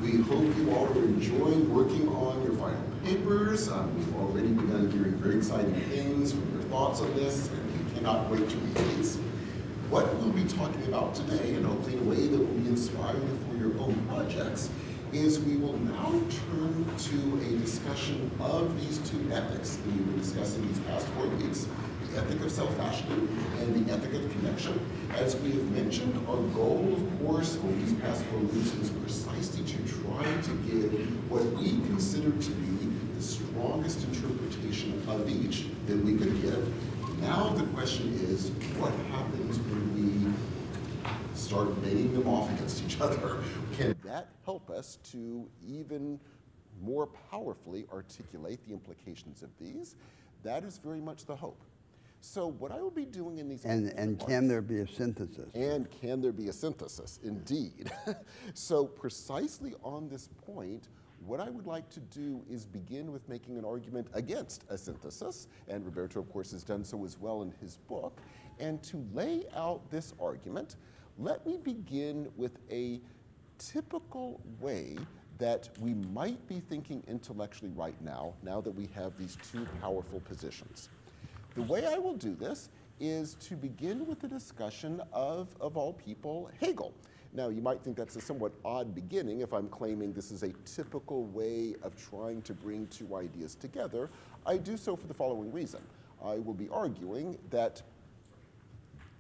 We hope you all are enjoying working on your final papers. We've already begun hearing very exciting things from your thoughts on this, and we cannot wait to read these. What we'll be talking about today, and hopefully in a way that will be inspiring for your own projects, is we will now turn to a discussion of these two ethics that we've been discussing these past 4 weeks, the ethic of self-fashioning and the ethic of connection. As we have mentioned, our goal, of course, over these past 4 weeks is precisely to try to give what we consider to be the strongest interpretation of each that we could give. Now the question is, what happens when we start netting them off against each other? Can that help us to even more powerfully articulate the implications of these? That is very much the hope. So what I will be doing in these and can there be a synthesis? And can there be a synthesis? Indeed. So precisely on this point, what I would like to do is begin with making an argument against a synthesis, and Roberto, of course, has done so as well in his book. And to lay out this argument, let me begin with a typical way that we might be thinking intellectually right now that we have these two powerful positions. The way I will do this is to begin with a discussion of all people, Hegel. Now, you might think that's a somewhat odd beginning if I'm claiming this is a typical way of trying to bring two ideas together. I do so for the following reason. I will be arguing that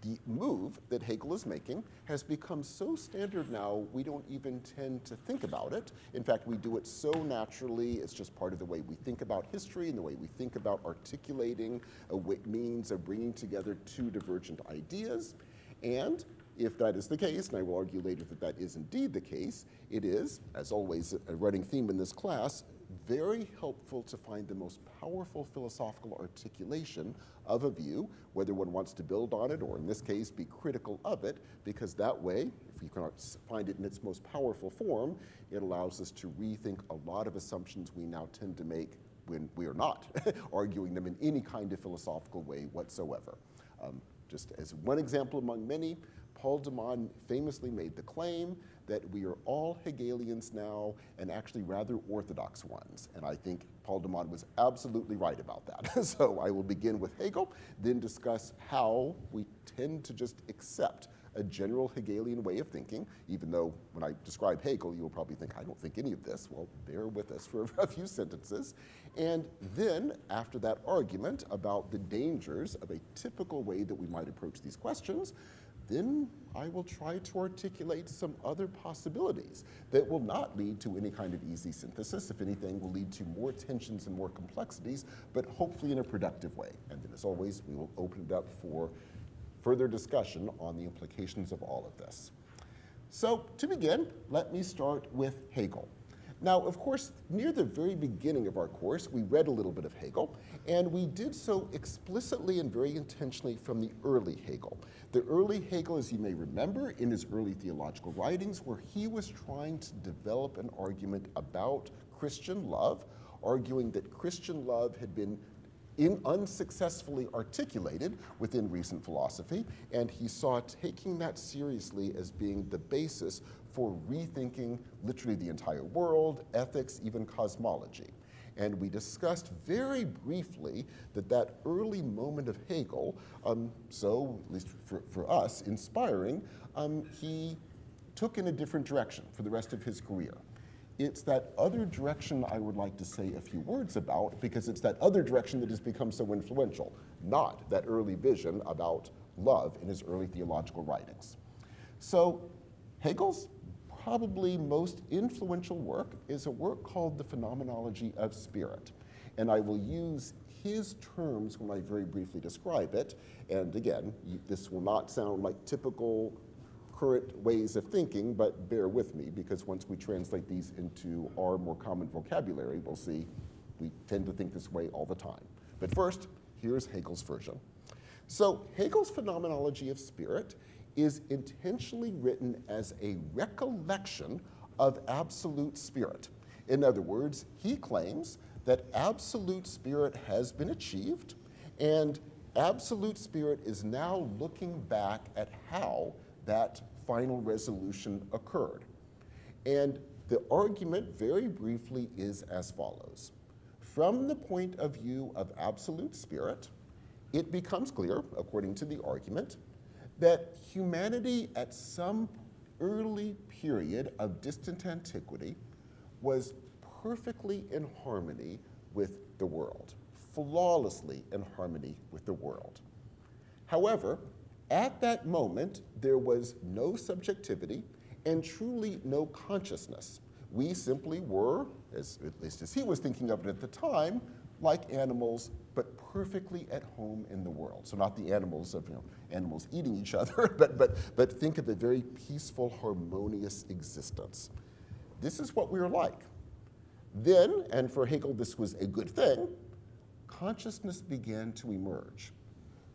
the move that Hegel is making has become so standard now, we don't even tend to think about it. In fact, we do it so naturally. It's just part of the way we think about history and the way we think about articulating a means of bringing together two divergent ideas. And if that is the case, and I will argue later that that is indeed the case, it is, as always, a running theme in this class, very helpful to find the most powerful philosophical articulation of a view, whether one wants to build on it or, in this case, be critical of it, because that way, if you can find it in its most powerful form, it allows us to rethink a lot of assumptions we now tend to make when we are not arguing them in any kind of philosophical way whatsoever. Just as one example among many, Paul de Man famously made the claim that we are all Hegelians now, and actually rather orthodox ones. And I think Paul de Man was absolutely right about that. So I will begin with Hegel, then discuss how we tend to just accept a general Hegelian way of thinking, even though when I describe Hegel, you will probably think, I don't think any of this. Well, bear with us for a few sentences. And then, after that argument about the dangers of a typical way that we might approach these questions, then I will try to articulate some other possibilities that will not lead to any kind of easy synthesis. If anything, will lead to more tensions and more complexities, but hopefully in a productive way. And then, as always, we will open it up for further discussion on the implications of all of this. So, to begin, let me start with Hegel. Now, of course, near the very beginning of our course, we read a little bit of Hegel, and we did so explicitly and very intentionally from the early Hegel. The early Hegel, as you may remember, in his early theological writings, where he was trying to develop an argument about Christian love, arguing that Christian love had been unsuccessfully articulated within recent philosophy, and he saw taking that seriously as being the basis for rethinking literally the entire world, ethics, even cosmology. And we discussed very briefly that early moment of Hegel, so at least for us, inspiring, he took in a different direction for the rest of his career. It's that other direction I would like to say a few words about, because it's that other direction that has become so influential, not that early vision about love in his early theological writings. So Hegel's probably most influential work is a work called The Phenomenology of Spirit. And I will use his terms when I very briefly describe it. And again, this will not sound like typical current ways of thinking, but bear with me, because once we translate these into our more common vocabulary, we'll see we tend to think this way all the time. But first, here's Hegel's version. So Hegel's Phenomenology of Spirit is intentionally written as a recollection of absolute spirit. In other words, he claims that absolute spirit has been achieved, and absolute spirit is now looking back at how that final resolution occurred. And The argument, very briefly, is as follows. From the point of view of absolute spirit, it becomes clear, according to the argument, that humanity at some early period of distant antiquity was perfectly in harmony with the world, flawlessly in harmony with the world. However, at that moment, there was no subjectivity and truly no consciousness. We simply were, at least as he was thinking of it at the time, like animals, but perfectly at home in the world. So not the animals of animals eating each other, but think of a very peaceful, harmonious existence. This is what we were like. Then, and for Hegel this was a good thing, consciousness began to emerge,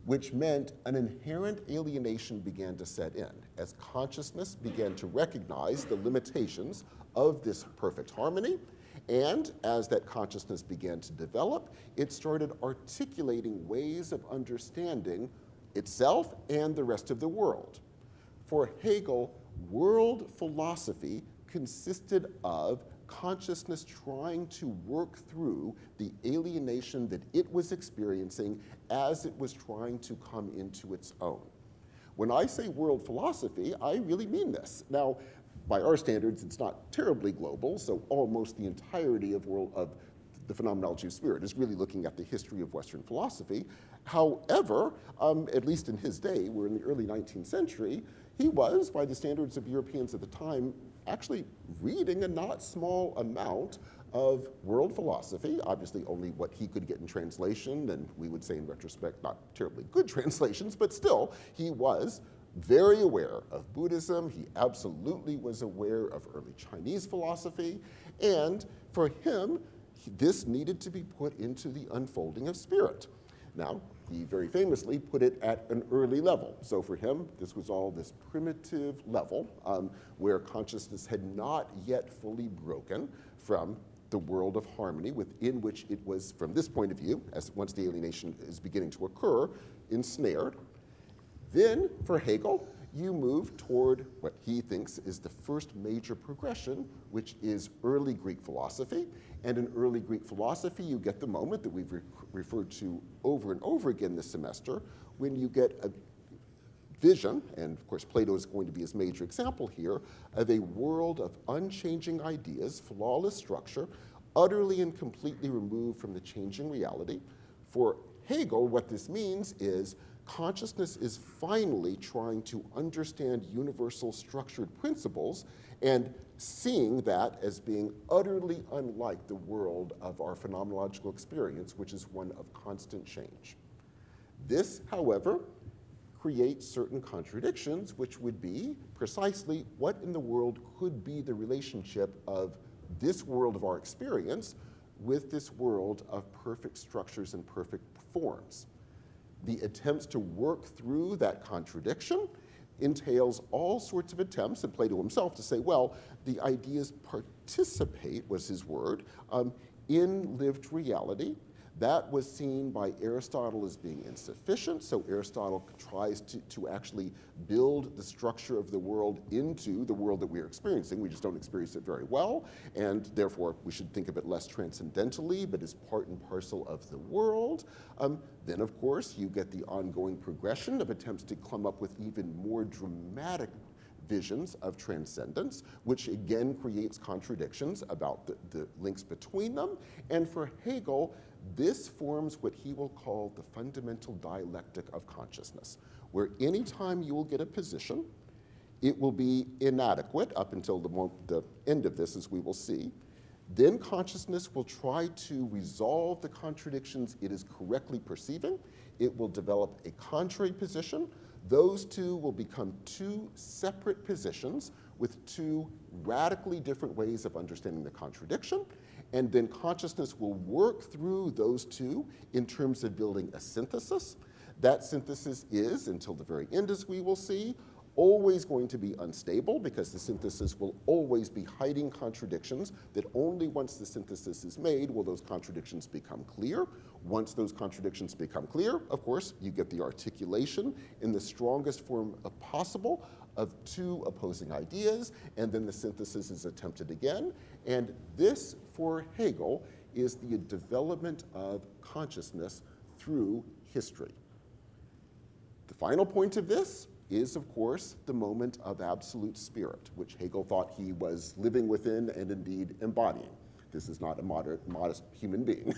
which meant an inherent alienation began to set in as consciousness began to recognize the limitations of this perfect harmony. And as that consciousness began to develop, it started articulating ways of understanding itself and the rest of the world. For Hegel, world philosophy consisted of consciousness trying to work through the alienation that it was experiencing as it was trying to come into its own. When I say world philosophy, I really mean this. Now, by our standards, it's not terribly global, so almost the entirety of the phenomenology of spirit is really looking at the history of Western philosophy. However, at least in his day, we're in the early 19th century, he was, by the standards of Europeans at the time, actually reading a not small amount of world philosophy, obviously only what he could get in translation, and we would say in retrospect, not terribly good translations, but still, he was very aware of Buddhism. He absolutely was aware of early Chinese philosophy. And for him, this needed to be put into the unfolding of spirit. Now, he very famously put it at an early level. So for him, this was all this primitive level where consciousness had not yet fully broken from the world of harmony within which it was, from this point of view, as once the alienation is beginning to occur, ensnared. Then, for Hegel, you move toward what he thinks is the first major progression, which is early Greek philosophy. And in early Greek philosophy, you get the moment that we've referred to over and over again this semester, when you get a vision, and of course Plato is going to be his major example here, of a world of unchanging ideas, flawless structure, utterly and completely removed from the changing reality. For Hegel, what this means is consciousness is finally trying to understand universal structured principles and seeing that as being utterly unlike the world of our phenomenological experience, which is one of constant change. This, however, creates certain contradictions, which would be precisely what in the world could be the relationship of this world of our experience with this world of perfect structures and perfect forms. The attempts to work through that contradiction entails all sorts of attempts, and Plato himself, to say, well, the ideas participate, was his word, in lived reality. That was seen by Aristotle as being insufficient, so Aristotle tries to actually build the structure of the world into the world that we are experiencing. We just don't experience it very well, and therefore we should think of it less transcendentally, but as part and parcel of the world. Then, of course, you get the ongoing progression of attempts to come up with even more dramatic visions of transcendence, which again creates contradictions about the links between them. And for Hegel, this forms what he will call the fundamental dialectic of consciousness, where anytime you will get a position, it will be inadequate up until the end of this, as we will see. Then consciousness will try to resolve the contradictions it is correctly perceiving. It will develop a contrary position. Those two will become two separate positions with two radically different ways of understanding the contradiction. And then consciousness will work through those two in terms of building a synthesis. That synthesis is, until the very end, as we will see, always going to be unstable, because the synthesis will always be hiding contradictions that only once the synthesis is made will those contradictions become clear. Once those contradictions become clear, of course, you get the articulation in the strongest form possible of two opposing ideas, and then the synthesis is attempted again. And this, for Hegel, is the development of consciousness through history. The final point of this is, of course, the moment of absolute spirit, which Hegel thought he was living within and indeed embodying. This is not a modest human being.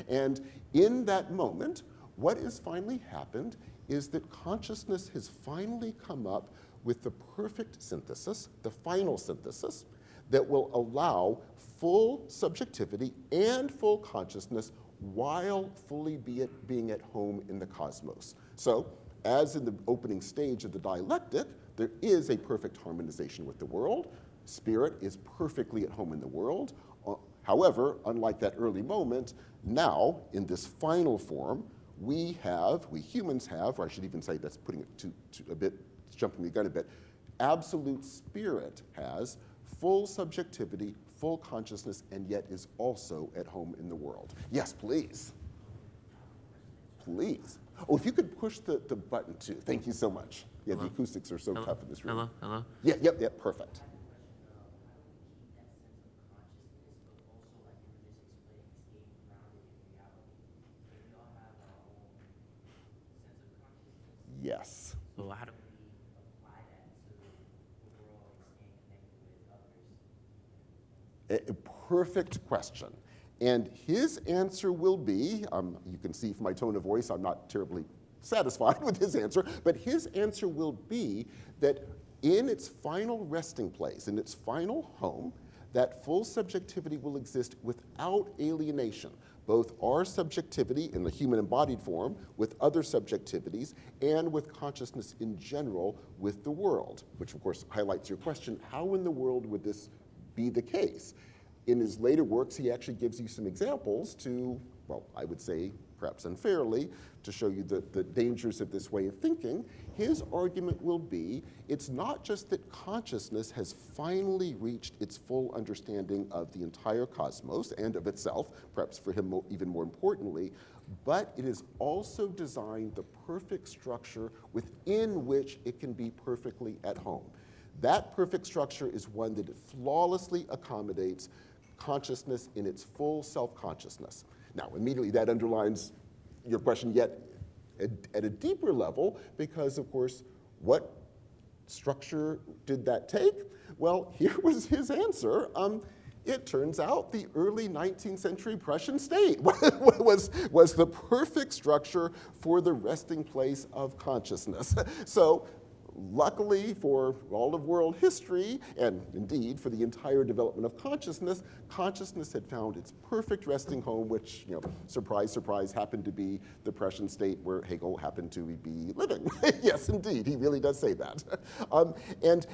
And in that moment, what has finally happened is that consciousness has finally come up with the perfect synthesis, the final synthesis, that will allow full subjectivity and full consciousness while fully being at home in the cosmos. So, as in the opening stage of the dialectic, there is a perfect harmonization with the world. Spirit is perfectly at home in the world. However, unlike that early moment, now, in this final form, we humans have, or I should even say that's putting it to a bit, jumping the gun a bit, absolute spirit has full subjectivity, full consciousness, and yet is also at home in the world. Yes, please. Please. Oh, if you could push the button too. Thank you so much. Yeah, Hello? the acoustics are so tough in this room. Hello? Yeah, perfect. Yes. So how do A perfect question. And his answer will be, you can see from my tone of voice, I'm not terribly satisfied with his answer, but his answer will be that in its final resting place, in its final home, that full subjectivity will exist without alienation, both our subjectivity in the human embodied form with other subjectivities and with consciousness in general with the world, which of course highlights your question, how in the world would this be the case? In his later works, he actually gives you some examples to, well, I would say, perhaps unfairly, to show you the dangers of this way of thinking. His argument will be, it's not just that consciousness has finally reached its full understanding of the entire cosmos and of itself, perhaps for him even more importantly, but it has also designed the perfect structure within which it can be perfectly at home. That perfect structure is one that flawlessly accommodates consciousness in its full self-consciousness. Now, immediately that underlines your question yet at a deeper level, because of course, what structure did that take? Well, here was his answer. It turns out the early 19th century Prussian state was the perfect structure for the resting place of consciousness. So, luckily for all of world history, and indeed for the entire development of consciousness, consciousness had found its perfect resting home, which, surprise, surprise, happened to be the Prussian state where Hegel happened to be living. Yes, indeed, he really does say that. And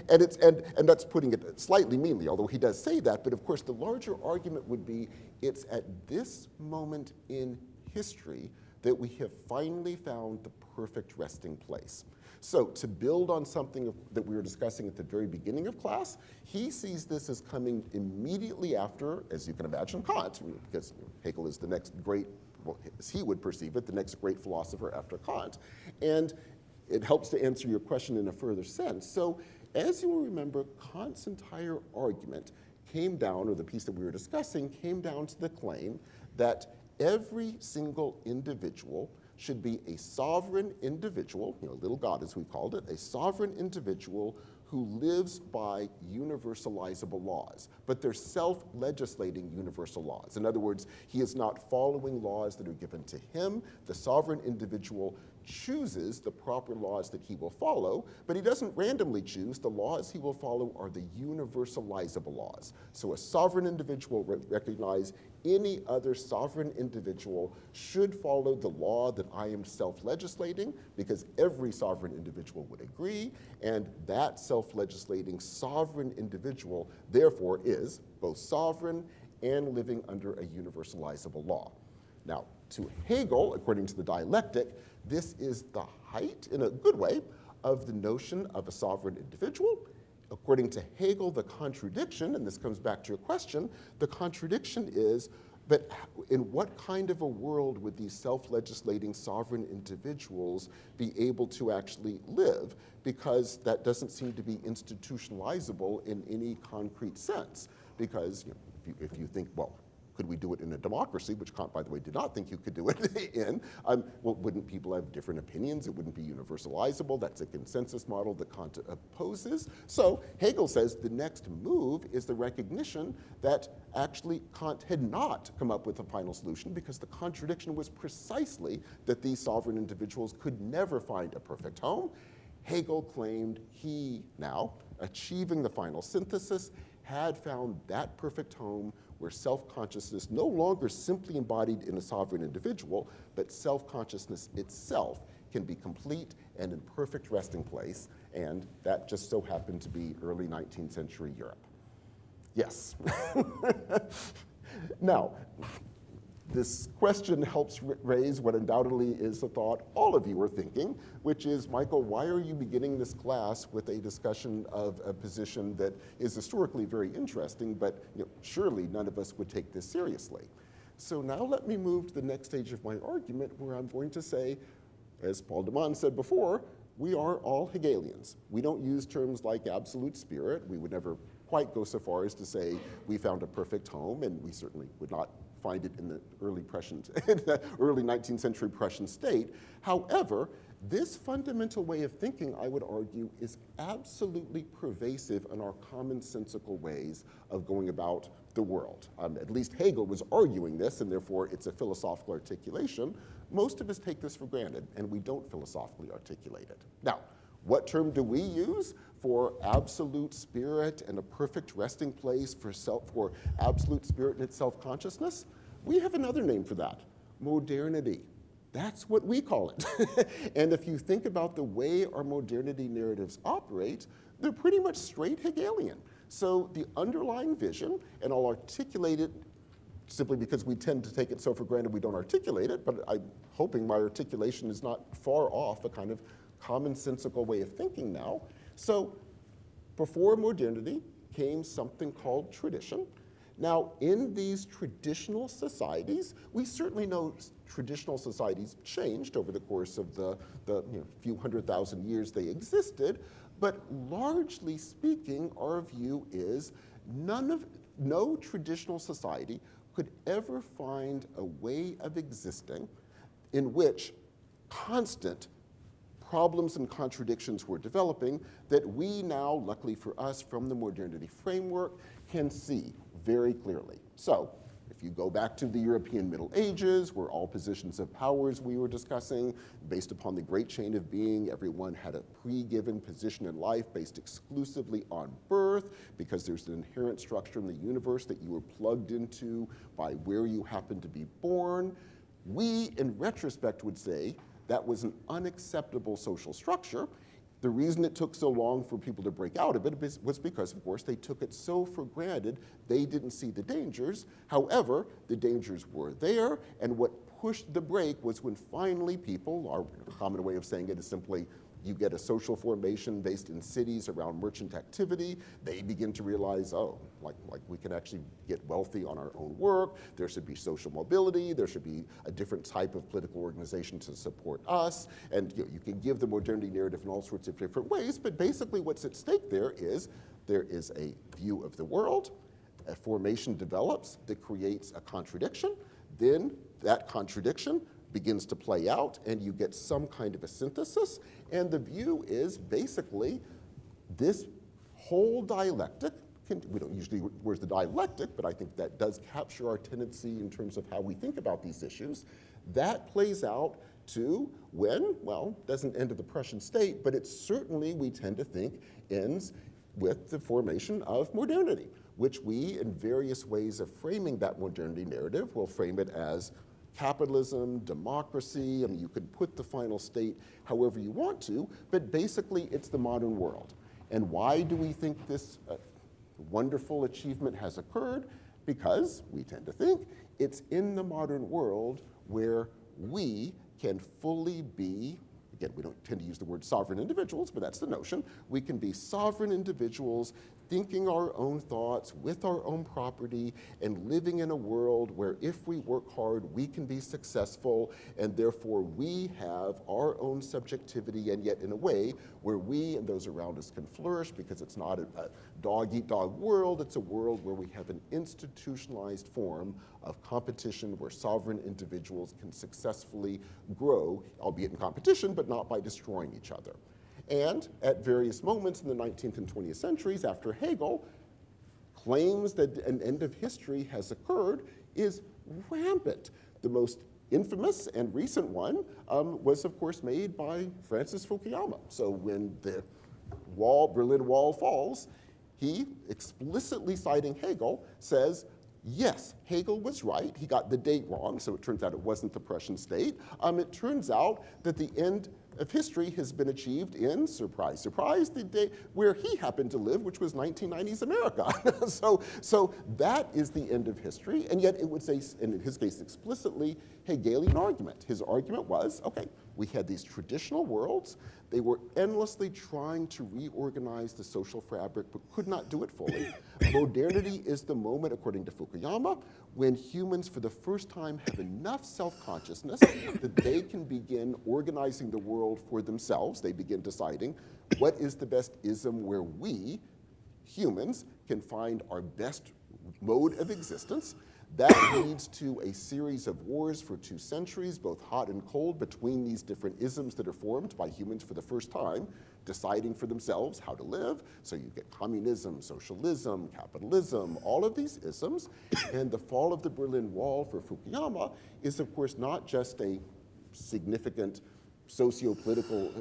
that's putting it slightly meanly, although he does say that, but of course the larger argument would be, it's at this moment in history that we have finally found the perfect resting place. So to build on something that we were discussing at the very beginning of class, he sees this as coming immediately after, as you can imagine, Kant, because Hegel is the next great, well, as he would perceive it, the next great philosopher after Kant. And it helps to answer your question in a further sense. So as you will remember, Kant's entire argument came down, or the piece that we were discussing, came down to the claim that every single individual should be a sovereign individual, little god as we called it, a sovereign individual who lives by universalizable laws, but they're self-legislating universal laws. In other words, he is not following laws that are given to him. The sovereign individual chooses the proper laws that he will follow, but he doesn't randomly choose. The laws he will follow are the universalizable laws. So a sovereign individual recognize any other sovereign individual should follow the law that I am self-legislating, because every sovereign individual would agree, and that self-legislating sovereign individual, therefore, is both sovereign and living under a universalizable law. Now, to Hegel, according to the dialectic, this is the height, in a good way, of the notion of a sovereign individual. According to Hegel, the contradiction, and this comes back to your question, the contradiction is, But in what kind of a world would these self-legislating sovereign individuals be able to actually live? Because that doesn't seem to be institutionalizable in any concrete sense. Because if you think, well, could we do it in a democracy, which Kant, by the way, did not think you could do it in, well, wouldn't people have different opinions? It wouldn't be universalizable. That's a consensus model that Kant opposes. So Hegel says the next move is the recognition that actually Kant had not come up with a final solution, because the contradiction was precisely that these sovereign individuals could never find a perfect home. Hegel claimed he now, achieving the final synthesis, had found that perfect home where self-consciousness no longer simply embodied in a sovereign individual, but self-consciousness itself can be complete and in perfect resting place, and that just so happened to be early 19th century Europe. Yes. Now, this question helps raise what undoubtedly is a thought all of you are thinking, which is, Michael, why are you beginning this class with a discussion of a position that is historically very interesting, but surely none of us would take this seriously? So now let me move to the next stage of my argument, where I'm going to say, as Paul de Man said before, we are all Hegelians. We don't use terms like absolute spirit. We would never quite go so far as to say we found a perfect home, and we certainly would not find it in the early 19th century Prussian state. However, this fundamental way of thinking, I would argue, is absolutely pervasive in our commonsensical ways of going about the world. At least Hegel was arguing this, and therefore it's a philosophical articulation. Most of us take this for granted, and we don't philosophically articulate it. Now, what term do we use for absolute spirit and a perfect resting place for absolute spirit and its self-consciousness? We have another name for that: modernity. That's what we call it. And if you think about the way our modernity narratives operate, they're pretty much straight Hegelian. So the underlying vision, and I'll articulate it simply because we tend to take it so for granted we don't articulate it, but I'm hoping my articulation is not far off a kind of commonsensical way of thinking now. So before modernity came something called tradition. Now, in these traditional societies, we certainly know traditional societies changed over the course of the few 100,000 years they existed, but largely speaking, our view is no traditional society could ever find a way of existing in which constant problems and contradictions were developing that we now, luckily for us, from the modernity framework, can see very clearly. So, if you go back to the European Middle Ages, where all positions of powers we were discussing, based upon the great chain of being, everyone had a pre-given position in life based exclusively on birth, because there's an inherent structure in the universe that you were plugged into by where you happened to be born. We, in retrospect, would say that was an unacceptable social structure. The reason it took so long for people to break out of it was because, of course, they took it so for granted they didn't see the dangers. However, the dangers were there, and what pushed the brake was when finally people, our common way of saying it is simply, you get a social formation based in cities around merchant activity. They begin to realize, oh, like we can actually get wealthy on our own work. There should be social mobility. There should be a different type of political organization to support us. And you can give the modernity narrative in all sorts of different ways, but basically what's at stake there is a view of the world. A formation develops that creates a contradiction. Then that contradiction begins to play out, and you get some kind of a synthesis. And the view is basically this whole dialectic, we don't usually use the dialectic, but I think that does capture our tendency in terms of how we think about these issues. That plays out to when, well, doesn't end at the Prussian state, but it certainly, we tend to think, ends with the formation of modernity, which we, in various ways of framing that modernity narrative, will frame it as capitalism, democracy. I mean, you could put the final state however you want to, but basically it's the modern world. And why do we think this wonderful achievement has occurred? Because we tend to think it's in the modern world where we can fully be, again, we don't tend to use the word sovereign individuals, but that's the notion. We can be sovereign individuals thinking our own thoughts with our own property and living in a world where if we work hard, we can be successful, and therefore we have our own subjectivity, and yet in a way where we and those around us can flourish because it's not a dog-eat-dog world, it's a world where we have an institutionalized form of competition where sovereign individuals can successfully grow, albeit in competition, but not by destroying each other. And at various moments in the 19th and 20th centuries, after Hegel, claims that an end of history has occurred is rampant. The most infamous and recent one was, of course, made by Francis Fukuyama. So when the Berlin Wall falls, he, explicitly citing Hegel, says, yes, Hegel was right. He got the date wrong, so it turns out it wasn't the Prussian state. It turns out that the end of history has been achieved in, surprise, surprise, the day where he happened to live, which was 1990s America. so that is the end of history, and yet it would say, and in his case explicitly, Hegelian argument. His argument was, okay, we had these traditional worlds. They were endlessly trying to reorganize the social fabric, but could not do it fully. Modernity is the moment, according to Fukuyama, when humans for the first time have enough self-consciousness that they can begin organizing the world for themselves. They begin deciding what is the best ism where we, humans, can find our best mode of existence. That leads to a series of wars for 2 centuries, both hot and cold, between these different isms that are formed by humans for the first time, deciding for themselves how to live. So you get communism, socialism, capitalism, all of these isms. And the fall of the Berlin Wall for Fukuyama is, of course, not just a significant socio-political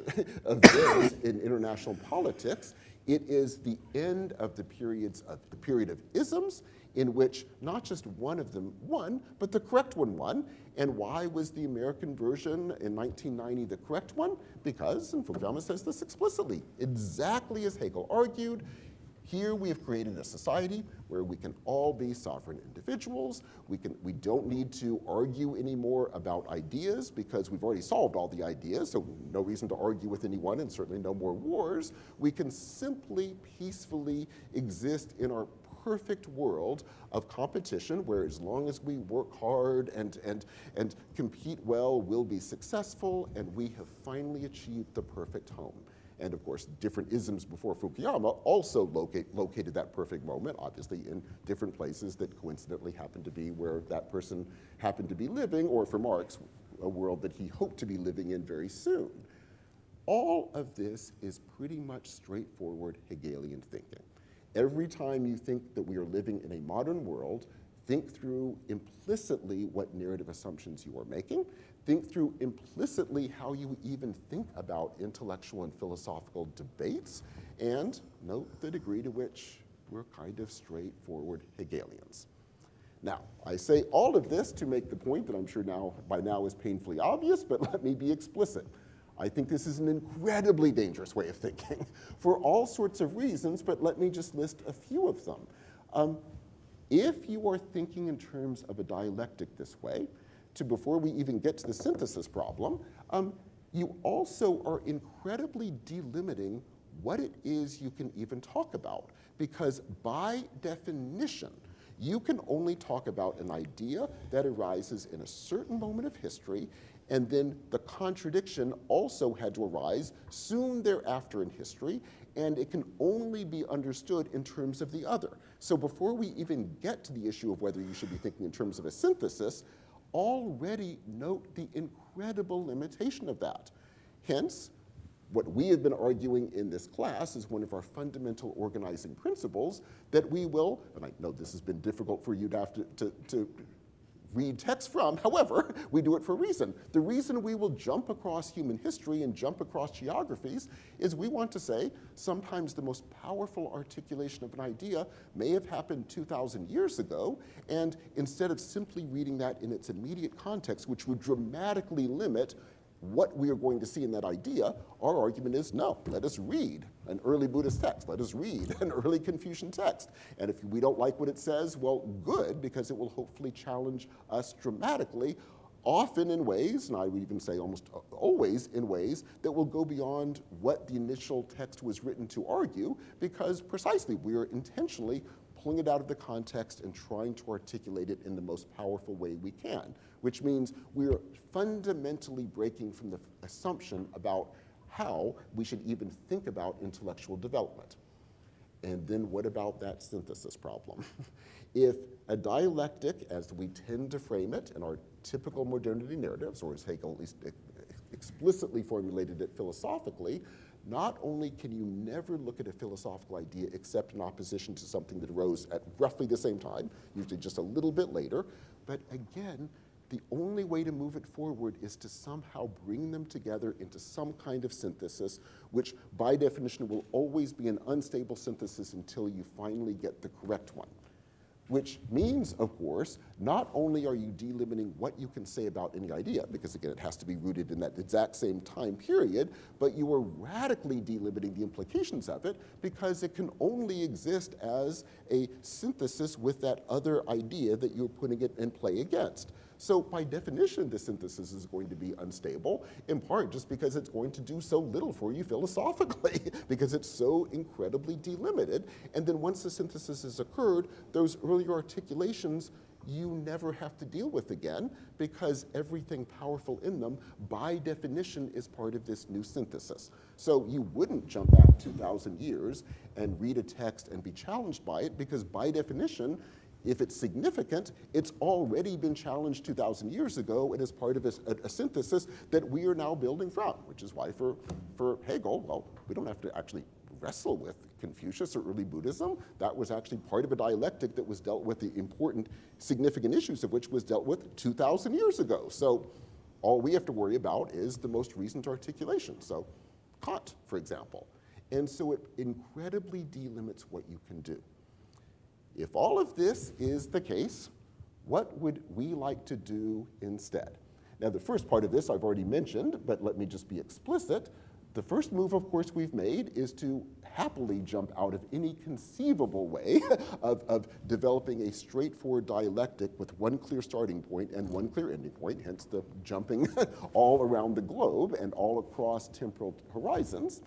event in international politics. It is the end of the period of isms, in which not just one of them won, but the correct one won. And why was the American version in 1990 the correct one? Because, and Fukuyama says this explicitly, exactly as Hegel argued, here we have created a society where we can all be sovereign individuals. We don't need to argue anymore about ideas because we've already solved all the ideas, so no reason to argue with anyone and certainly no more wars. We can simply peacefully exist in our perfect world of competition where as long as we work hard and compete well, we'll be successful, and we have finally achieved the perfect home. And of course, different isms before Fukuyama also located that perfect moment, obviously in different places that coincidentally happened to be where that person happened to be living, or for Marx, a world that he hoped to be living in very soon. All of this is pretty much straightforward Hegelian thinking. Every time you think that we are living in a modern world, think through implicitly what narrative assumptions you are making. Think through implicitly how you even think about intellectual and philosophical debates, and note the degree to which we're kind of straightforward Hegelians. Now, I say all of this to make the point that I'm sure by now is painfully obvious, but let me be explicit. I think this is an incredibly dangerous way of thinking for all sorts of reasons, but let me just list a few of them. If you are thinking in terms of a dialectic this way, before we even get to the synthesis problem, you also are incredibly delimiting what it is you can even talk about. Because by definition, you can only talk about an idea that arises in a certain moment of history, and then the contradiction also had to arise soon thereafter in history, and it can only be understood in terms of the other. So before we even get to the issue of whether you should be thinking in terms of a synthesis, already note the incredible limitation of that. Hence, what we have been arguing in this class is one of our fundamental organizing principles that we will, and I know this has been difficult for you to have to read text from, however, we do it for a reason. The reason we will jump across human history and jump across geographies is we want to say sometimes the most powerful articulation of an idea may have happened 2,000 years ago, and instead of simply reading that in its immediate context, which would dramatically limit what we are going to see in that idea, our argument is no, let us read an early Buddhist text, let us read an early Confucian text. And if we don't like what it says, well, good, because it will hopefully challenge us dramatically often in ways, and I would even say almost always in ways, that will go beyond what the initial text was written to argue, because precisely we are intentionally pulling it out of the context and trying to articulate it in the most powerful way we can, which means we're fundamentally breaking from the assumption about how we should even think about intellectual development. And then what about that synthesis problem? If a dialectic, as we tend to frame it in our typical modernity narratives, or as Hegel at least explicitly formulated it philosophically, not only can you never look at a philosophical idea except in opposition to something that arose at roughly the same time, usually just a little bit later, but again, the only way to move it forward is to somehow bring them together into some kind of synthesis, which by definition will always be an unstable synthesis until you finally get the correct one. Which means, of course, not only are you delimiting what you can say about any idea, because again, it has to be rooted in that exact same time period, but you are radically delimiting the implications of it because it can only exist as a synthesis with that other idea that you're putting it in play against. So by definition, the synthesis is going to be unstable, in part just because it's going to do so little for you philosophically, because it's so incredibly delimited. And then once the synthesis has occurred, those earlier articulations you never have to deal with again, because everything powerful in them, by definition, is part of this new synthesis. So you wouldn't jump back 2,000 years and read a text and be challenged by it, because by definition, if it's significant, it's already been challenged 2,000 years ago and is part of a synthesis that we are now building from, which is why for Hegel, well, we don't have to actually wrestle with Confucius or early Buddhism. That was actually part of a dialectic that was dealt with, the important, significant issues of which was dealt with 2,000 years ago. So all we have to worry about is the most recent articulation. So Kant, for example. And so it incredibly delimits what you can do. If all of this is the case, what would we like to do instead? Now, the first part of this I've already mentioned, but let me just be explicit. The first move, of course, we've made is to happily jump out of any conceivable way of developing a straightforward dialectic with one clear starting point and one clear ending point, hence the jumping all around the globe and all across temporal horizons.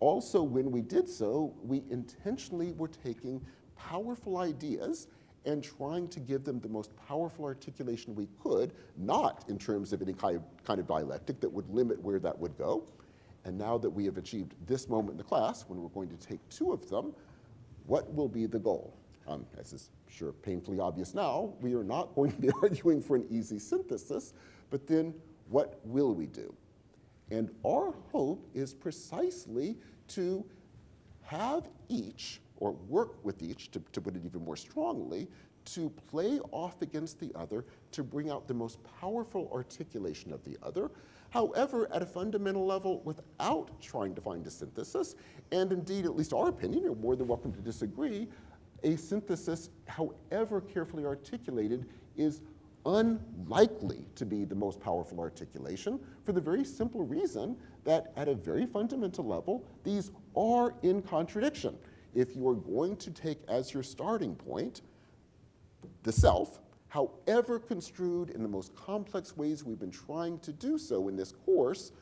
Also, when we did so, we intentionally were taking powerful ideas and trying to give them the most powerful articulation we could, not in terms of any kind of dialectic that would limit where that would go. And now that we have achieved this moment in the class, when we're going to take two of them, what will be the goal? As is sure painfully obvious now, we are not going to be arguing for an easy synthesis, but then what will we do? And our hope is precisely to have each, or work with each, to put it even more strongly, to play off against the other to bring out the most powerful articulation of the other, however, at a fundamental level, without trying to find a synthesis, and indeed, at least our opinion, you're more than welcome to disagree, a synthesis, however carefully articulated, is unlikely to be the most powerful articulation for the very simple reason that at a very fundamental level, these are in contradiction. If you are going to take as your starting point the self, however construed in the most complex ways we've been trying to do so in this course,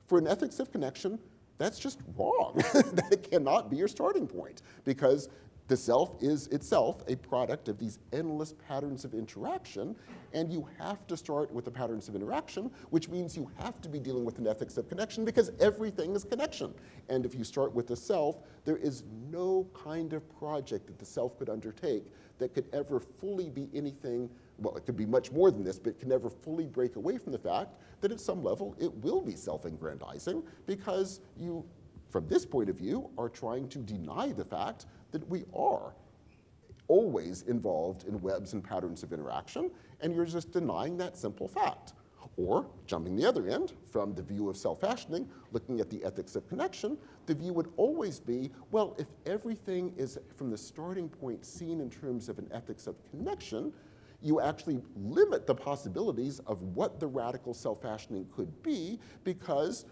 for an ethics of connection, that's just wrong. That cannot be your starting point, because the self is itself a product of these endless patterns of interaction, and you have to start with the patterns of interaction, which means you have to be dealing with an ethics of connection, because everything is connection. And if you start with the self, there is no kind of project that the self could undertake that could ever fully be anything, well, it could be much more than this, but it can never fully break away from the fact that at some level it will be self-aggrandizing, because you, from this point of view, are trying to deny the fact that we are always involved in webs and patterns of interaction, and you're just denying that simple fact. Or, jumping the other end, from the view of self-fashioning, looking at the ethics of connection, the view would always be, well, if everything is from the starting point seen in terms of an ethics of connection, you actually limit the possibilities of what the radical self-fashioning could be, because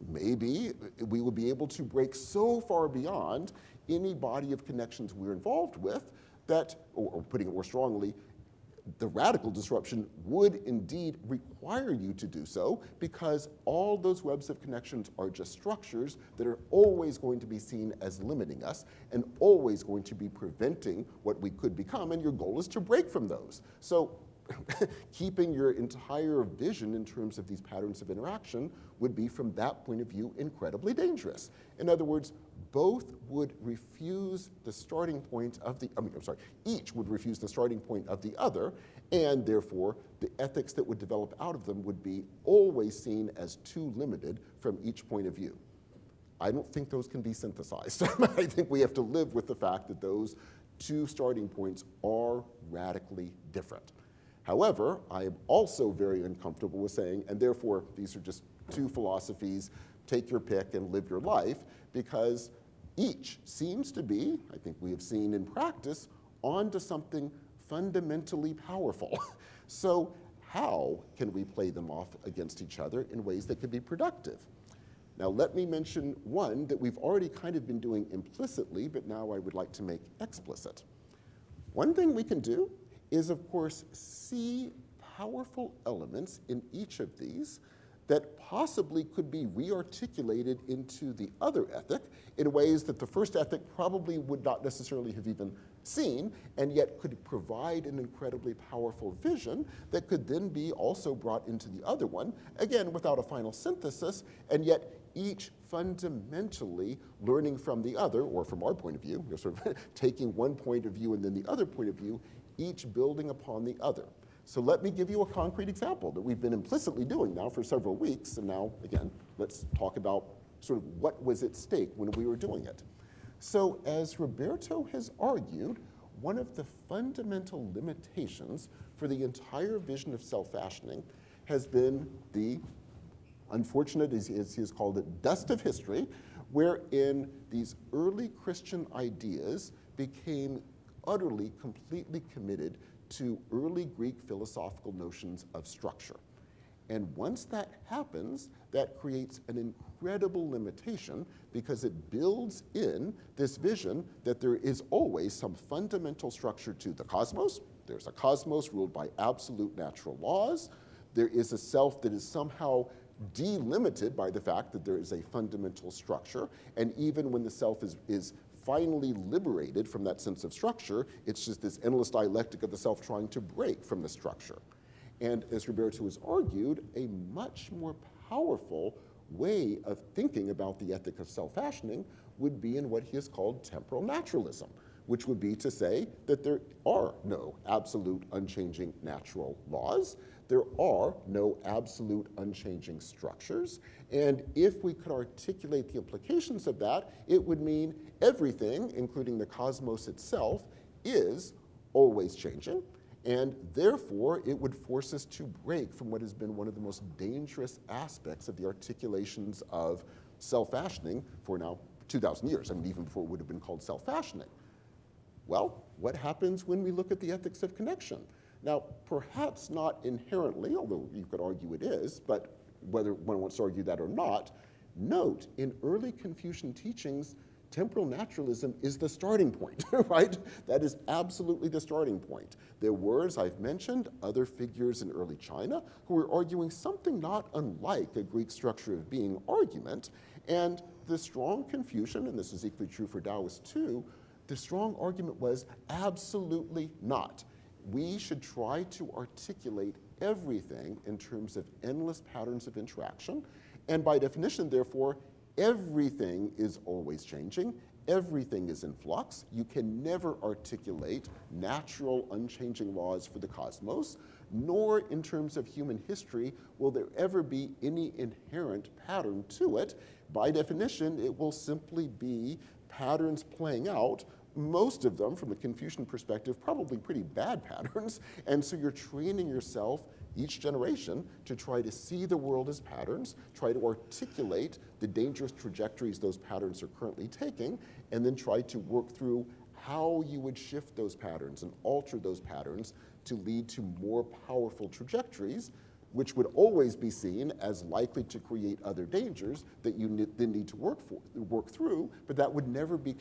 maybe we would be able to break so far beyond any body of connections we're involved with that, or putting it more strongly, the radical disruption would indeed require you to do so, because all those webs of connections are just structures that are always going to be seen as limiting us and always going to be preventing what we could become, and your goal is to break from those. So keeping your entire vision in terms of these patterns of interaction would be, from that point of view, incredibly dangerous. In other words, both would refuse the starting point of the, each would refuse the starting point of the other, and therefore the ethics that would develop out of them would be always seen as too limited from each point of view. I don't think those can be synthesized. I think we have to live with the fact that those two starting points are radically different. However, I am also very uncomfortable with saying, and therefore these are just two philosophies, take your pick and live your life, because each seems to be, I think we have seen in practice, onto something fundamentally powerful. So how can we play them off against each other in ways that could be productive? Now let me mention one that we've already kind of been doing implicitly, but now I would like to make explicit. One thing we can do is, of course, see powerful elements in each of these that possibly could be re-articulated into the other ethic in ways that the first ethic probably would not necessarily have even seen, and yet could provide an incredibly powerful vision that could then be also brought into the other one, again, without a final synthesis, and yet each fundamentally learning from the other, or from our point of view, you're sort of taking one point of view and then the other point of view, each building upon the other. So let me give you a concrete example that we've been implicitly doing now for several weeks, and now, again, let's talk about sort of what was at stake when we were doing it. So as Roberto has argued, one of the fundamental limitations for the entire vision of self-fashioning has been the unfortunate, as he has called it, dust of history, wherein these early Christian ideas became utterly, completely committed to early Greek philosophical notions of structure. And once that happens, that creates an incredible limitation, because it builds in this vision that there is always some fundamental structure to the cosmos. There's a cosmos ruled by absolute natural laws. There is a self that is somehow delimited by the fact that there is a fundamental structure. And even when the self is finally liberated from that sense of structure, it's just this endless dialectic of the self trying to break from the structure. And as Roberto has argued, a much more powerful way of thinking about the ethic of self-fashioning would be in what he has called temporal naturalism, which would be to say that there are no absolute unchanging natural laws, there are no absolute unchanging structures, and if we could articulate the implications of that, it would mean everything, including the cosmos itself, is always changing, and therefore it would force us to break from what has been one of the most dangerous aspects of the articulations of self-fashioning for now 2,000 years, I mean, even before it would have been called self-fashioning. Well, what happens when we look at the ethics of connection? Now, perhaps not inherently, although you could argue it is, but whether one wants to argue that or not, note in early Confucian teachings, temporal naturalism is the starting point, right? That is absolutely the starting point. There were, as I've mentioned, other figures in early China who were arguing something not unlike a Greek structure of being argument, and the strong Confucian, and this is equally true for Taoists too, the strong argument was absolutely not. We should try to articulate everything in terms of endless patterns of interaction, and by definition, therefore, everything is always changing, everything is in flux. You can never articulate natural, unchanging laws for the cosmos, nor in terms of human history will there ever be any inherent pattern to it. By definition, it will simply be patterns playing out, most of them, from the Confucian perspective, probably pretty bad patterns, and so you're training yourself each generation to try to see the world as patterns, try to articulate the dangerous trajectories those patterns are currently taking, and then try to work through how you would shift those patterns and alter those patterns to lead to more powerful trajectories, which would always be seen as likely to create other dangers that you then need to work through, but that would never be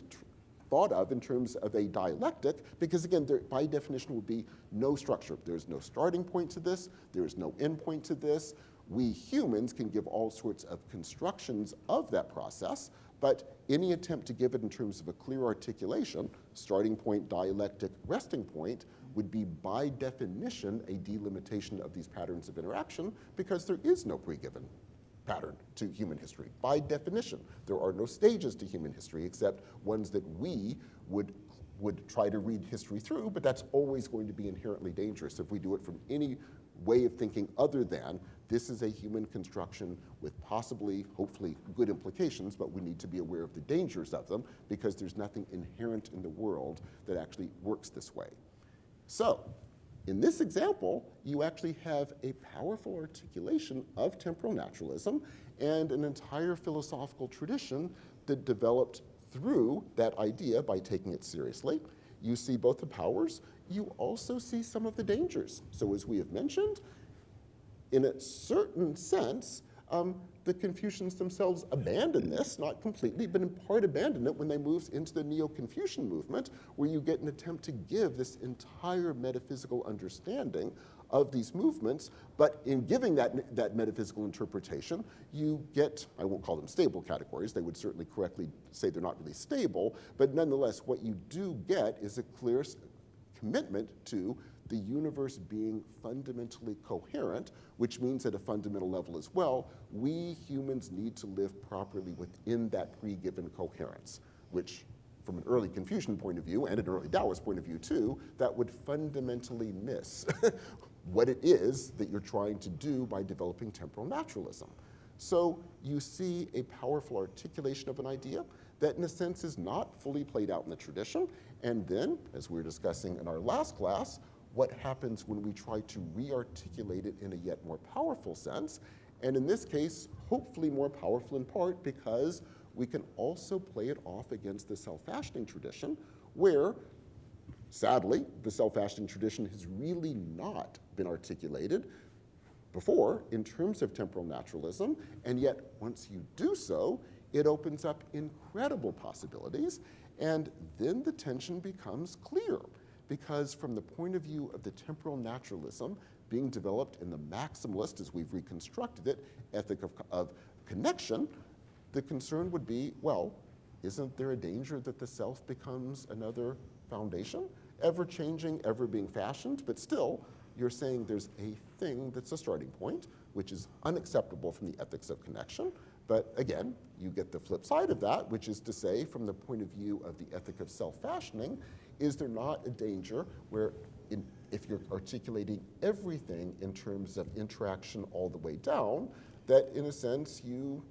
thought of in terms of a dialectic, because again, there by definition will be no structure. There's no starting point to this, there's no end point to this. We humans can give all sorts of constructions of that process, but any attempt to give it in terms of a clear articulation, starting point, dialectic, resting point, would be by definition a delimitation of these patterns of interaction, because there is no pre-given pattern to human history. By definition, there are no stages to human history except ones that we would try to read history through, but that's always going to be inherently dangerous if we do it from any way of thinking other than this is a human construction with possibly, hopefully, good implications, but we need to be aware of the dangers of them because there's nothing inherent in the world that actually works this way. So, in this example, you actually have a powerful articulation of temporal naturalism and an entire philosophical tradition that developed through that idea by taking it seriously. You see both the powers, you also see some of the dangers. So as we have mentioned, in a certain sense, the Confucians themselves abandon this, not completely, but in part abandon it when they move into the Neo-Confucian movement, where you get an attempt to give this entire metaphysical understanding of these movements, but in giving that metaphysical interpretation, you get, I won't call them stable categories, they would certainly correctly say they're not really stable, but nonetheless, what you do get is a clear commitment to the universe being fundamentally coherent, which means at a fundamental level as well, we humans need to live properly within that pre-given coherence, which from an early Confucian point of view and an early Taoist point of view too, that would fundamentally miss what it is that you're trying to do by developing temporal naturalism. So you see a powerful articulation of an idea that in a sense is not fully played out in the tradition, and then, as we were discussing in our last class, what happens when we try to re-articulate it in a yet more powerful sense, and in this case, hopefully more powerful in part because we can also play it off against the self-fashioning tradition, where, sadly, the self-fashioning tradition has really not been articulated before in terms of temporal naturalism, and yet once you do so, it opens up incredible possibilities, and then the tension becomes clear. Because from the point of view of the temporal naturalism being developed in the maximalist, as we've reconstructed it, ethic of connection, the concern would be, well, isn't there a danger that the self becomes another foundation? Ever changing, ever being fashioned, but still, you're saying there's a thing that's a starting point, which is unacceptable from the ethics of connection. But again, you get the flip side of that, which is to say, from the point of view of the ethic of self-fashioning, is there not a danger where if you're articulating everything in terms of interaction all the way down, that in a sense you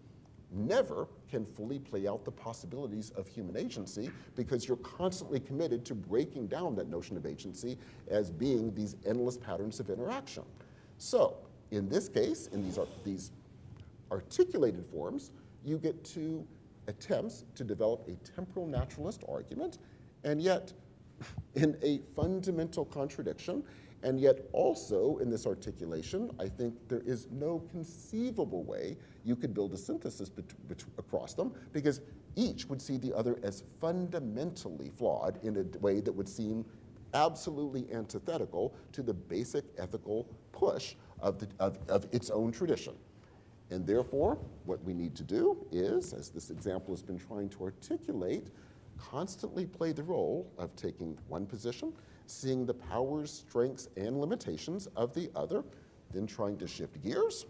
never can fully play out the possibilities of human agency because you're constantly committed to breaking down that notion of agency as being these endless patterns of interaction. So in this case, in these articulated forms, you get two attempts to develop a temporal naturalist argument, and yet in a fundamental contradiction, and yet also in this articulation, I think there is no conceivable way you could build a synthesis across them, because each would see the other as fundamentally flawed in a way that would seem absolutely antithetical to the basic ethical push of its own tradition. And therefore, what we need to do is, as this example has been trying to articulate, constantly play the role of taking one position, seeing the powers, strengths, and limitations of the other, then trying to shift gears,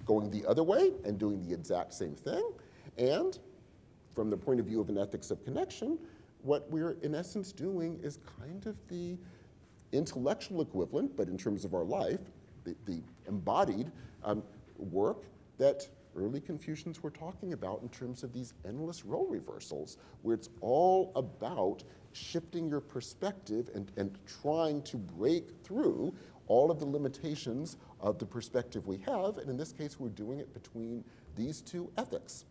going the other way and doing the exact same thing. And from the point of view of an ethics of connection, what we're in essence doing is kind of the intellectual equivalent, but in terms of our life, the embodied work that early Confucians were talking about in terms of these endless role reversals, where it's all about shifting your perspective and trying to break through all of the limitations of the perspective we have, and in this case, we're doing it between these two ethics.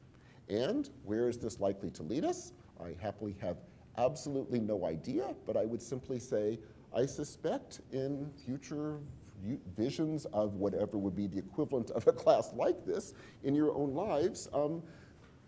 And where is this likely to lead us? I happily have absolutely no idea, but I would simply say, I suspect in future visions of whatever would be the equivalent of a class like this in your own lives,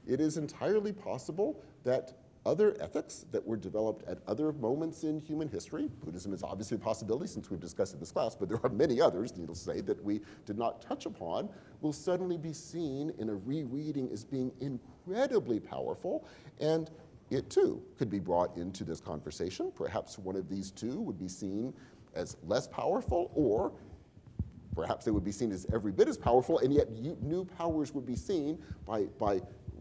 it is entirely possible that other ethics that were developed at other moments in human history. Buddhism is obviously a possibility since we've discussed it in this class, but there are many others, needless to say, that we did not touch upon, will suddenly be seen in a rereading as being incredibly powerful, and it too could be brought into this conversation. Perhaps one of these two would be seen as less powerful, or perhaps they would be seen as every bit as powerful, and yet new powers would be seen by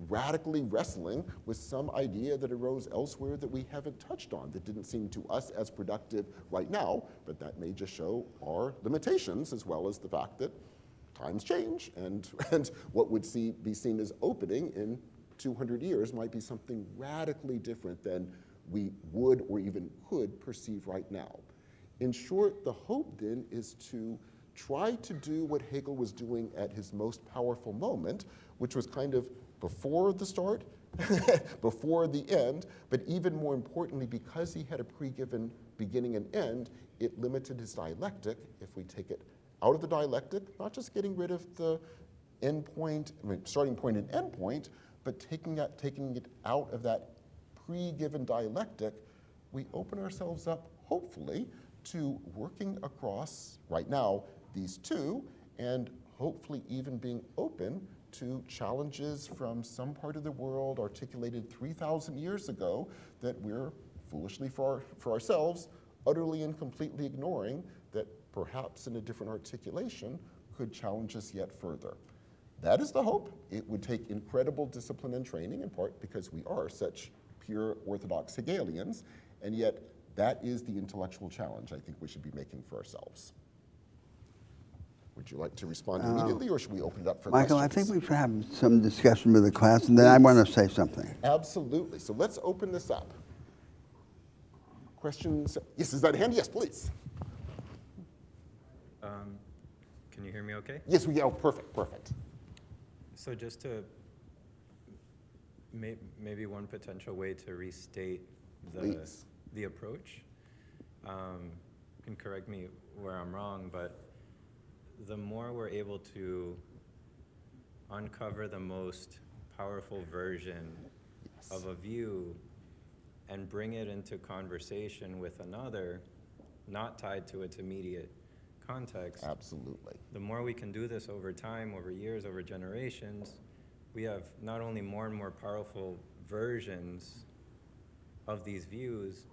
radically wrestling with some idea that arose elsewhere that we haven't touched on, that didn't seem to us as productive right now, but that may just show our limitations as well as the fact that times change, and what would be seen as opening in 200 years might be something radically different than we would or even could perceive right now. In short, the hope then is to try to do what Hegel was doing at his most powerful moment, which was kind of before the start, before the end, but even more importantly, because he had a pre-given beginning and end, it limited his dialectic. If we take it out of the dialectic, not just getting rid of the starting point and end point, but taking it out of that pre-given dialectic, we open ourselves up, hopefully, to working across, right now, these two, and hopefully even being open to challenges from some part of the world articulated 3,000 years ago that we're foolishly for ourselves, utterly and completely ignoring, that perhaps in a different articulation could challenge us yet further. That is the hope. It would take incredible discipline and training, in part because we are such pure Orthodox Hegelians, and yet that is the intellectual challenge I think we should be making for ourselves. Would you like to respond immediately, or should we open it up for Michael, questions? I think we should have some discussion with the class, and then I want to say something. Absolutely. So let's open this up. Questions? Yes, is that a hand? Yes, please. Can you hear me okay? Yes, perfect. So just to, maybe one potential way to restate the approach, you can correct me where I'm wrong, but the more we're able to uncover the most powerful version of a view and bring it into conversation with another, not tied to its immediate context. Absolutely. The more we can do this over time, over years, over generations, we have not only more and more powerful versions of these views,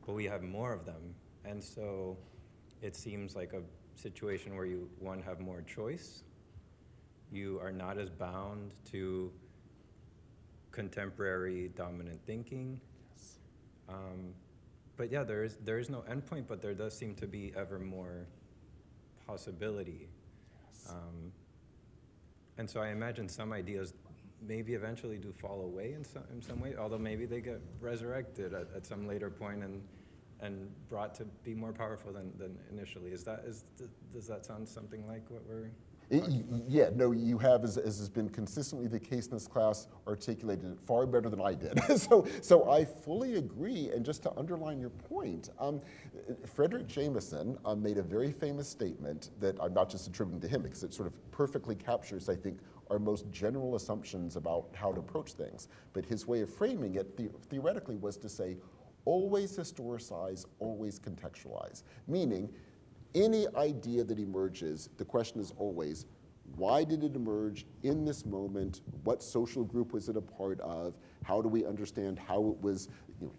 but we have more of them. And so it seems like a situation where you, one, have more choice. You are not as bound to contemporary dominant thinking. Yes. But yeah, there is no endpoint, but there does seem to be ever more possibility. Yes. And so I imagine some ideas maybe eventually do fall away in some way, although maybe they get resurrected at some later point and brought to be more powerful than initially. Does that sound something like what we're... Yeah, no, you have, as has been consistently the case in this class, articulated it far better than I did. So I fully agree, and just to underline your point, Frederick Jameson made a very famous statement that I'm not just attributing to him, because it sort of perfectly captures, I think, our most general assumptions about how to approach things. But his way of framing it theoretically was to say, always historicize, always contextualize, meaning any idea that emerges, the question is always, why did it emerge in this moment? What social group was it a part of? How do we understand how it was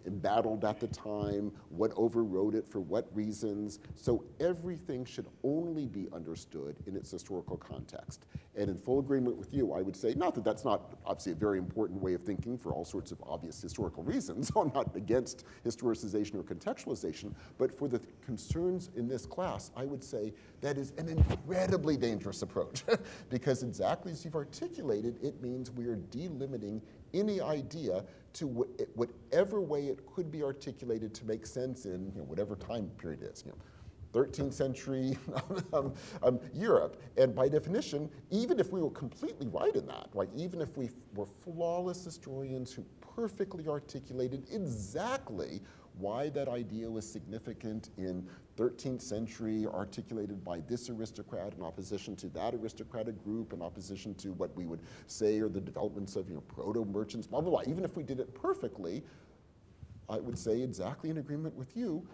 embattled at the time? What overrode it for what reasons? So everything should only be understood in its historical context. And in full agreement with you, I would say, not that that's not obviously a very important way of thinking for all sorts of obvious historical reasons. I'm not against historicization or contextualization, but for the concerns in this class, I would say that is an incredibly dangerous approach because exactly as you've articulated, it means we are delimiting any idea to whatever way it could be articulated to make sense in whatever time period it is. 13th century Europe. And by definition, even if we were completely right in that, right, even if we were flawless historians who perfectly articulated exactly why that idea was significant in 13th century, articulated by this aristocrat in opposition to that aristocratic group, in opposition to what we would say are the developments of proto-merchants, blah, blah, blah. Even if we did it perfectly, I would say exactly in agreement with you.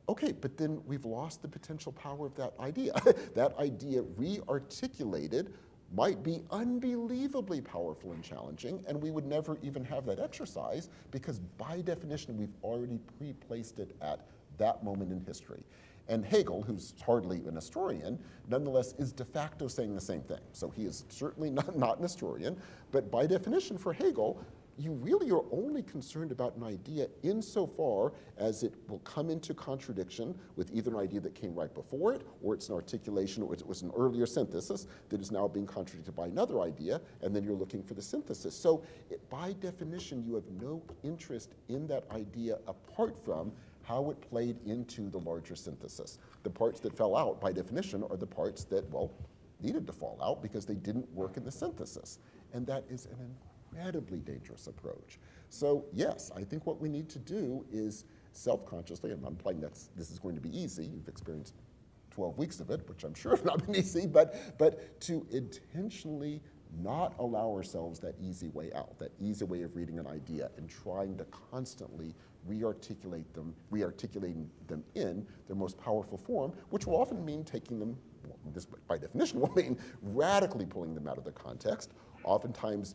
Okay, but then we've lost the potential power of that idea. That idea re-articulated might be unbelievably powerful and challenging, and we would never even have that exercise because by definition, we've already pre-placed it at that moment in history. And Hegel, who's hardly an historian, nonetheless is de facto saying the same thing. So he is certainly not an historian, but by definition for Hegel, you really are only concerned about an idea insofar as it will come into contradiction with either an idea that came right before it, or it's an articulation, or it was an earlier synthesis that is now being contradicted by another idea, and then you're looking for the synthesis. So by definition, you have no interest in that idea apart from how it played into the larger synthesis. The parts that fell out, by definition, are the parts that, well, needed to fall out because they didn't work in the synthesis. And that is an incredibly dangerous approach. So yes, I think what we need to do is self-consciously, and I'm implying that this is going to be easy, you've experienced 12 weeks of it, which I'm sure have not been easy, but to intentionally not allow ourselves that easy way out, that easy way of reading an idea and trying to constantly re-articulating them in their most powerful form, which will often mean taking them, well, this by definition will mean radically pulling them out of the context, oftentimes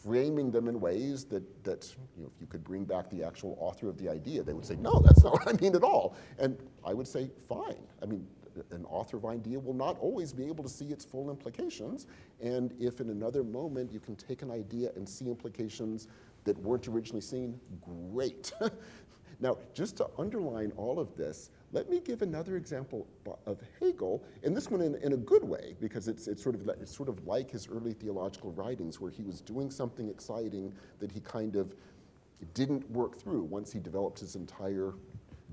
framing them in ways that you know, if you could bring back the actual author of the idea, they would say, no, that's not what I mean at all. And I would say, fine. I mean, an author of idea will not always be able to see its full implications. And if in another moment you can take an idea and see implications that weren't originally seen, great. Now, just to underline all of this, let me give another example of Hegel, and this one in a good way, because it's sort of like his early theological writings, where he was doing something exciting that he kind of didn't work through once he developed his entire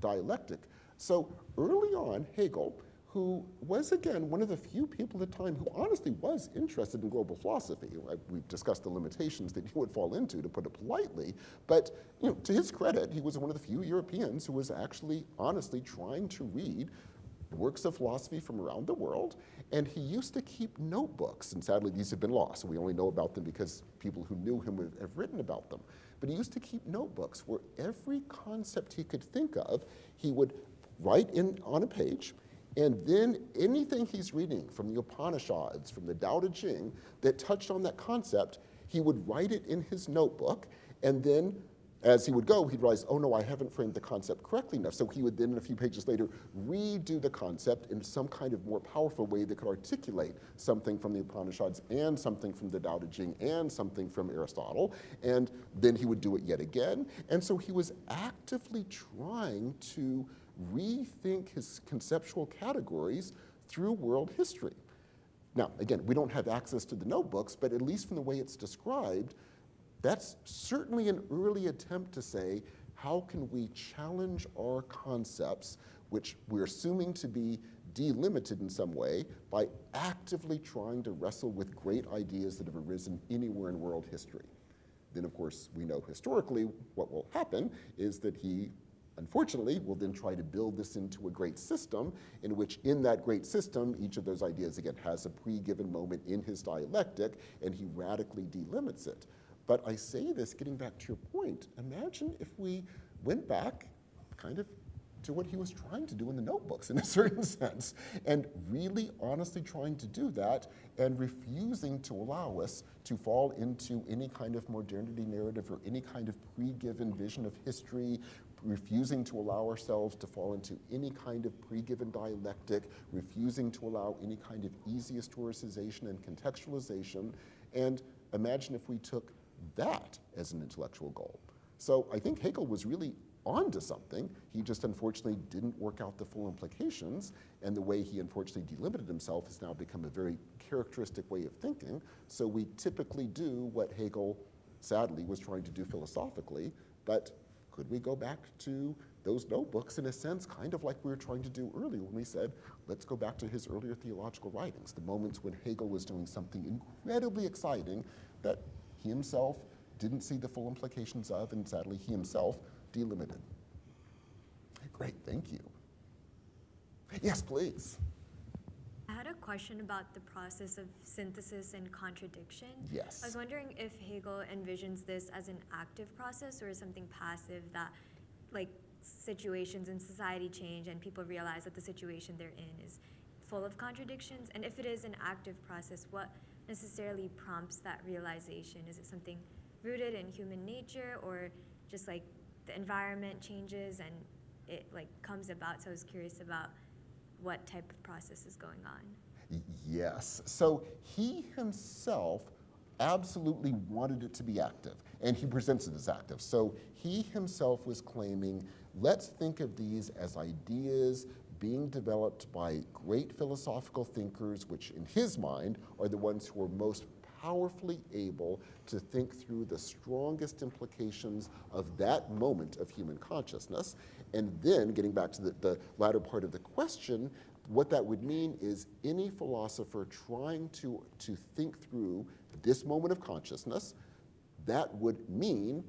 dialectic. So early on, Hegel, who was, again, one of the few people at the time who honestly was interested in global philosophy. We've discussed the limitations that he would fall into, to put it politely, but you know, to his credit, he was one of the few Europeans who was actually honestly trying to read works of philosophy from around the world, and he used to keep notebooks, and sadly these have been lost, so we only know about them because people who knew him have written about them. But he used to keep notebooks where every concept he could think of, he would write in on a page, and then anything he's reading from the Upanishads, from the Tao Te Ching, that touched on that concept, he would write it in his notebook, and then as he would go, he'd realize, oh no, I haven't framed the concept correctly enough. So he would then, a few pages later, redo the concept in some kind of more powerful way that could articulate something from the Upanishads and something from the Tao Te Ching and something from Aristotle. And then he would do it yet again. And so he was actively trying to rethink his conceptual categories through world history. Now, again, we don't have access to the notebooks, but at least from the way it's described, that's certainly an early attempt to say, how can we challenge our concepts, which we're assuming to be delimited in some way, by actively trying to wrestle with great ideas that have arisen anywhere in world history. Then, of course, we know historically what will happen is that he, unfortunately, will then try to build this into a great system in which, in that great system, each of those ideas, again, has a pre-given moment in his dialectic, and he radically delimits it. But I say this, getting back to your point, imagine if we went back kind of to what he was trying to do in the notebooks in a certain sense, and really honestly trying to do that and refusing to allow us to fall into any kind of modernity narrative or any kind of pre-given vision of history, refusing to allow ourselves to fall into any kind of pre-given dialectic, refusing to allow any kind of easy historicization and contextualization, and imagine if we took that as an intellectual goal. So I think Hegel was really onto something. He just unfortunately didn't work out the full implications, and the way he unfortunately delimited himself has now become a very characteristic way of thinking. So we typically do what Hegel, sadly, was trying to do philosophically, but could we go back to those notebooks in a sense, kind of like we were trying to do earlier when we said, let's go back to his earlier theological writings, the moments when Hegel was doing something incredibly exciting that he himself didn't see the full implications of, and sadly, he himself delimited. Great, thank you. Yes, please. I had a question about the process of synthesis and contradiction. Yes. I was wondering if Hegel envisions this as an active process or something passive that like situations in society change and people realize that the situation they're in is full of contradictions? And if it is an active process, what necessarily prompts that realization? Is it something rooted in human nature, or just like the environment changes and it like comes about? So I was curious about what type of process is going on. Yes. So he himself absolutely wanted it to be active, and he presents it as active. So he himself was claiming, let's think of these as ideas being developed by great philosophical thinkers, which in his mind are the ones who are most powerfully able to think through the strongest implications of that moment of human consciousness. And then, getting back to the latter part of the question, what that would mean is any philosopher trying to think through this moment of consciousness, that would mean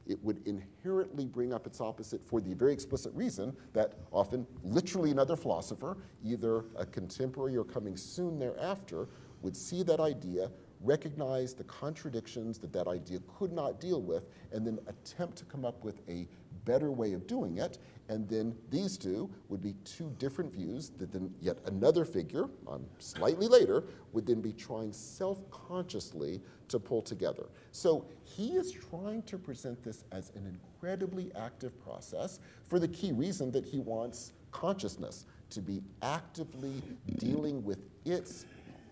it would inherently bring up its opposite for the very explicit reason that often literally another philosopher, either a contemporary or coming soon thereafter, would see that idea, recognize the contradictions that that idea could not deal with, and then attempt to come up with a better way of doing it. And then these two would be two different views that then yet another figure, slightly later, would then be trying self-consciously to pull together. So he is trying to present this as an incredibly active process for the key reason that he wants consciousness to be actively dealing with its,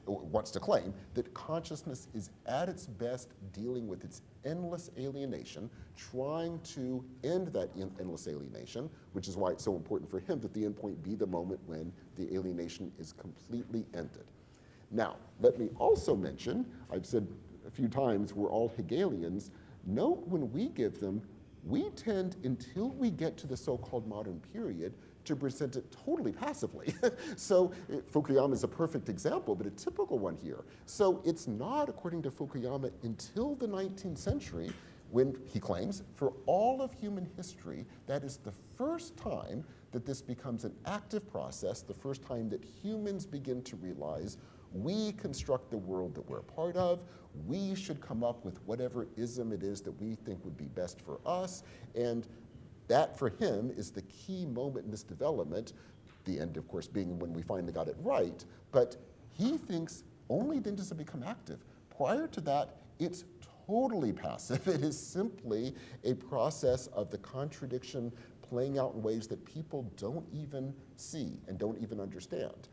or wants to claim that consciousness is at its best dealing with its endless alienation, trying to end that endless alienation, which is why it's so important for him that the endpoint be the moment when the alienation is completely ended. Now, let me also mention, I've said a few times, we're all Hegelians. Note when we give them, we tend, until we get to the so-called modern period, to present it totally passively. So Fukuyama is a perfect example, but a typical one here. So it's not, according to Fukuyama, until the 19th century when, he claims, for all of human history, that is the first time that this becomes an active process, the first time that humans begin to realize we construct the world that we're a part of, we should come up with whatever ism it is that we think would be best for us, and that, for him, is the key moment in this development, the end, of course, being when we finally got it right. But he thinks only then does it become active. Prior to that, it's totally passive. It is simply a process of the contradiction playing out in ways that people don't even see and don't even understand.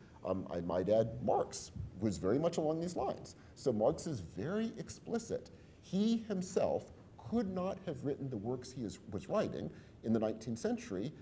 I might add, Marx was very much along these lines. So Marx is very explicit. He himself could not have written the works he was writing in the 19th century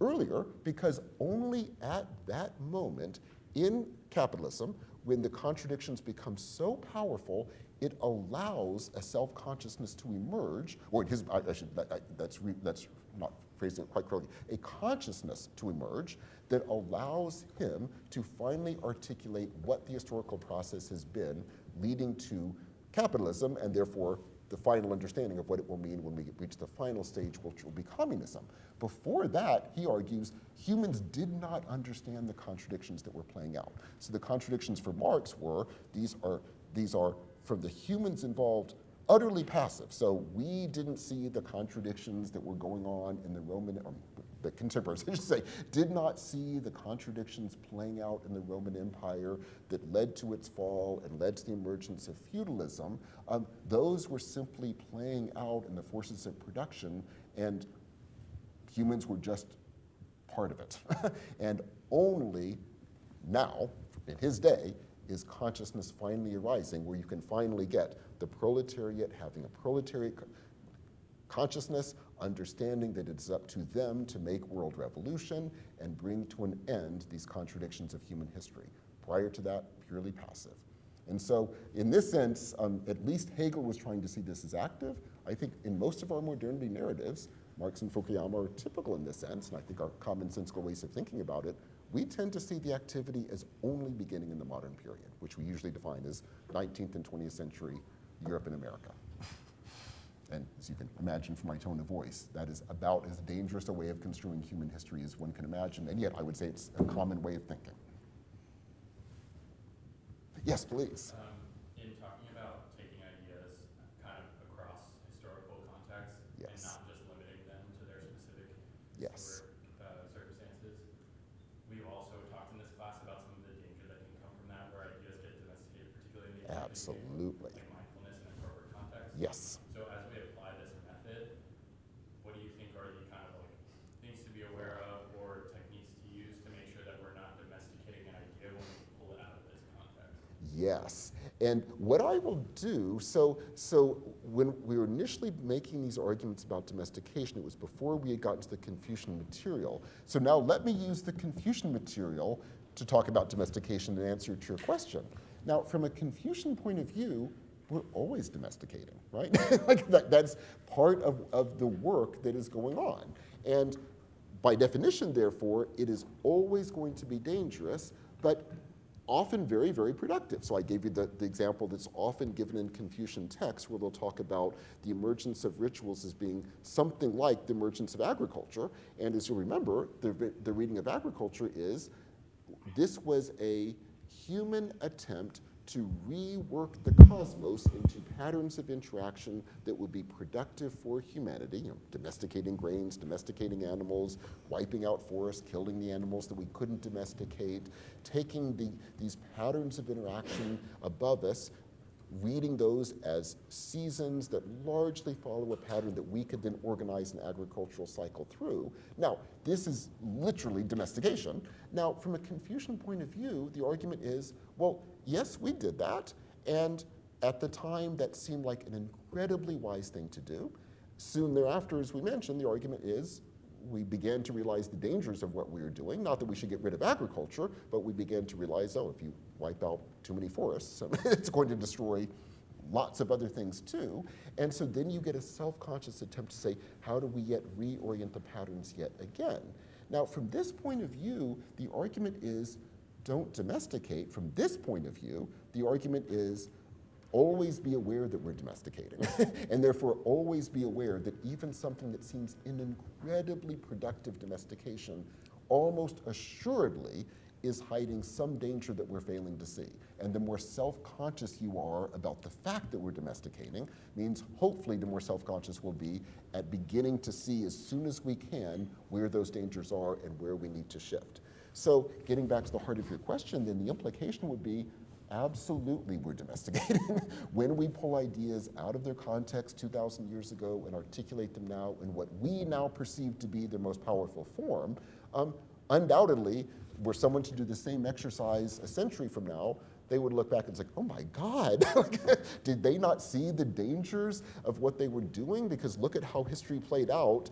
earlier, because only at that moment in capitalism, when the contradictions become so powerful, it allows a self-consciousness to emerge, or that's not phrasing it quite correctly, a consciousness to emerge that allows him to finally articulate what the historical process has been leading to capitalism, and therefore the final understanding of what it will mean when we reach the final stage, which will be communism. Before that, he argues, humans did not understand the contradictions that were playing out. So the contradictions for Marx were, these are from the humans involved, utterly passive. So we didn't see the contradictions that were going on in the Roman, or the contemporaries, I should say, did not see the contradictions playing out in the Roman Empire that led to its fall and led to the emergence of feudalism. Those were simply playing out in the forces of production, and humans were just part of it. And only now, in his day, is consciousness finally arising, where you can finally get the proletariat having a proletariat consciousness, understanding that it's up to them to make world revolution and bring to an end these contradictions of human history. Prior to that, purely passive. And so in this sense, at least Hegel was trying to see this as active. I think in most of our modernity narratives, Marx and Fukuyama are typical in this sense, and I think our commonsensical ways of thinking about it, we tend to see the activity as only beginning in the modern period, which we usually define as 19th and 20th century Europe and America. And as you can imagine from my tone of voice, that is about as dangerous a way of construing human history as one can imagine, and yet I would say it's a common way of thinking. Yes, please. In talking about taking ideas kind of across historical contexts, Yes. and not just limiting them to their specific Yes. circumstances. We've also talked in this class about some of the danger that can come from that, where ideas get domesticated, particularly in the attention Absolutely. and mindfulness in a corporate context. Yes. So as we apply this method, what do you think are the kind of like things to be aware of or techniques to use to make sure that we're not domesticating an idea when we pull it out of this context? Yes. And what I will do, so when we were initially making these arguments about domestication, it was before we had gotten to the Confucian material. So now let me use the Confucian material to talk about domestication and answer to your question. Now, from a Confucian point of view, we're always domesticating, right? Like that's part of the work that is going on. And by definition, therefore, it is always going to be dangerous, but often very, very productive. So I gave you the example that's often given in Confucian texts where they'll talk about the emergence of rituals as being something like the emergence of agriculture. And as you remember, the reading of agriculture is, this was a human attempt to rework the cosmos into patterns of interaction that would be productive for humanity, domesticating grains, domesticating animals, wiping out forests, killing the animals that we couldn't domesticate, taking these patterns of interaction above us, reading those as seasons that largely follow a pattern that we could then organize an agricultural cycle through. Now, this is literally domestication. Now, from a Confucian point of view, the argument is, well, yes, we did that, and at the time that seemed like an incredibly wise thing to do. Soon thereafter, as we mentioned, the argument is we began to realize the dangers of what we were doing. Not that we should get rid of agriculture, but we began to realize, oh, if you wipe out too many forests, it's going to destroy lots of other things too. And so then you get a self-conscious attempt to say, how do we yet reorient the patterns yet again? Now, from this point of view, the argument is, don't domesticate. From this point of view, the argument is, always be aware that we're domesticating. And therefore, always be aware that even something that seems an incredibly productive domestication almost assuredly is hiding some danger that we're failing to see. And the more self-conscious you are about the fact that we're domesticating means hopefully the more self-conscious we'll be at beginning to see as soon as we can where those dangers are and where we need to shift. So getting back to the heart of your question, then the implication would be, absolutely we're domesticating. When we pull ideas out of their context 2,000 years ago and articulate them now in what we now perceive to be their most powerful form, undoubtedly, were someone to do the same exercise a century from now, they would look back and say, oh my God, did they not see the dangers of what they were doing? Because look at how history played out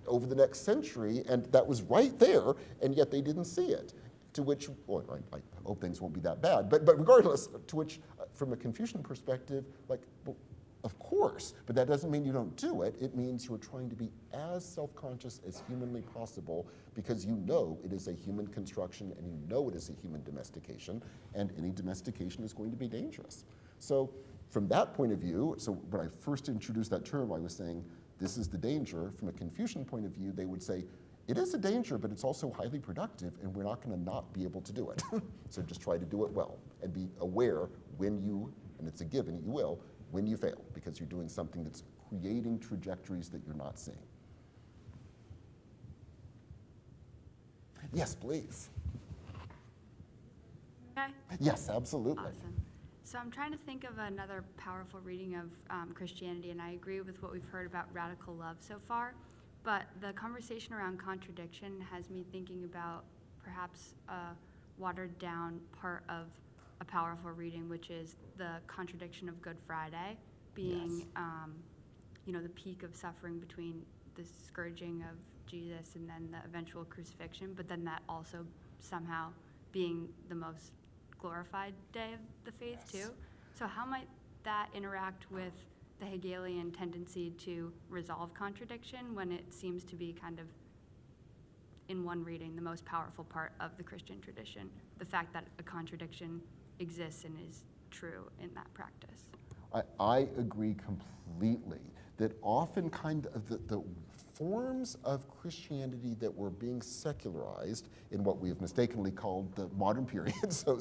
over the next century, and that was right there, and yet they didn't see it. To which, well, I hope things won't be that bad, but regardless, to which, from a Confucian perspective, like, well, of course, but that doesn't mean you don't do it. It means you're trying to be as self-conscious as humanly possible because you know it is a human construction and you know it is a human domestication, and any domestication is going to be dangerous. So from that point of view, so when I first introduced that term, I was saying, this is the danger. From a Confucian point of view, they would say, it is a danger, but it's also highly productive, and we're not going to not be able to do it. So just try to do it well, and be aware when you, and it's a given, you will, when you fail, because you're doing something that's creating trajectories that you're not seeing. Yes, please. Okay. Yes, absolutely. Awesome. So I'm trying to think of another powerful reading of Christianity, and I agree with what we've heard about radical love so far. But the conversation around contradiction has me thinking about perhaps a watered down part of a powerful reading, which is the contradiction of Good Friday being, Yes. The peak of suffering between the scourging of Jesus and then the eventual crucifixion, but then that also somehow being the most glorified day of the faith Yes. too. So how might that interact with the Hegelian tendency to resolve contradiction when it seems to be kind of, in one reading, the most powerful part of the Christian tradition, the fact that a contradiction exists and is true in that practice? I agree completely that often kind of the forms of Christianity that were being secularized in what we have mistakenly called the modern period, so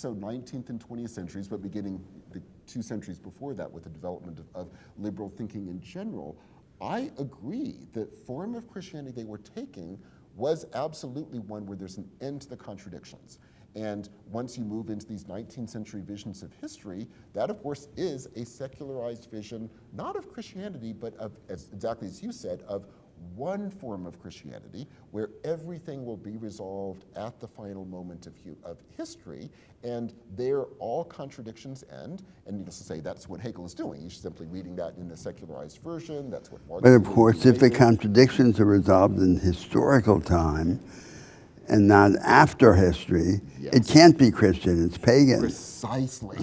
19th and 20th centuries, but beginning the 2 centuries before that with the development of liberal thinking in general, I agree that form of Christianity they were taking was absolutely one where there's an end to the contradictions. And once you move into these 19th century visions of history, that of course is a secularized vision, not of Christianity, but of, exactly as you said, of one form of Christianity where everything will be resolved at the final moment of history, and there all contradictions end. And needless to say, that's what Hegel is doing. He's simply reading that in a secularized version. That's what Marx But is of doing course, if the later. contradictions are resolved in historical time and not after history, it Yes. can't be Christian, it's pagan. Precisely,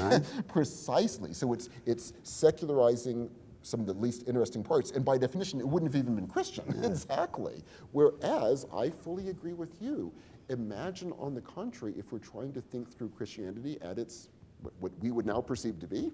precisely. So it's secularizing some of the least interesting parts, and by definition, it wouldn't have even been Christian. Exactly. Whereas I fully agree with you. Imagine, on the contrary, if we're trying to think through Christianity at its what we would now perceive to be,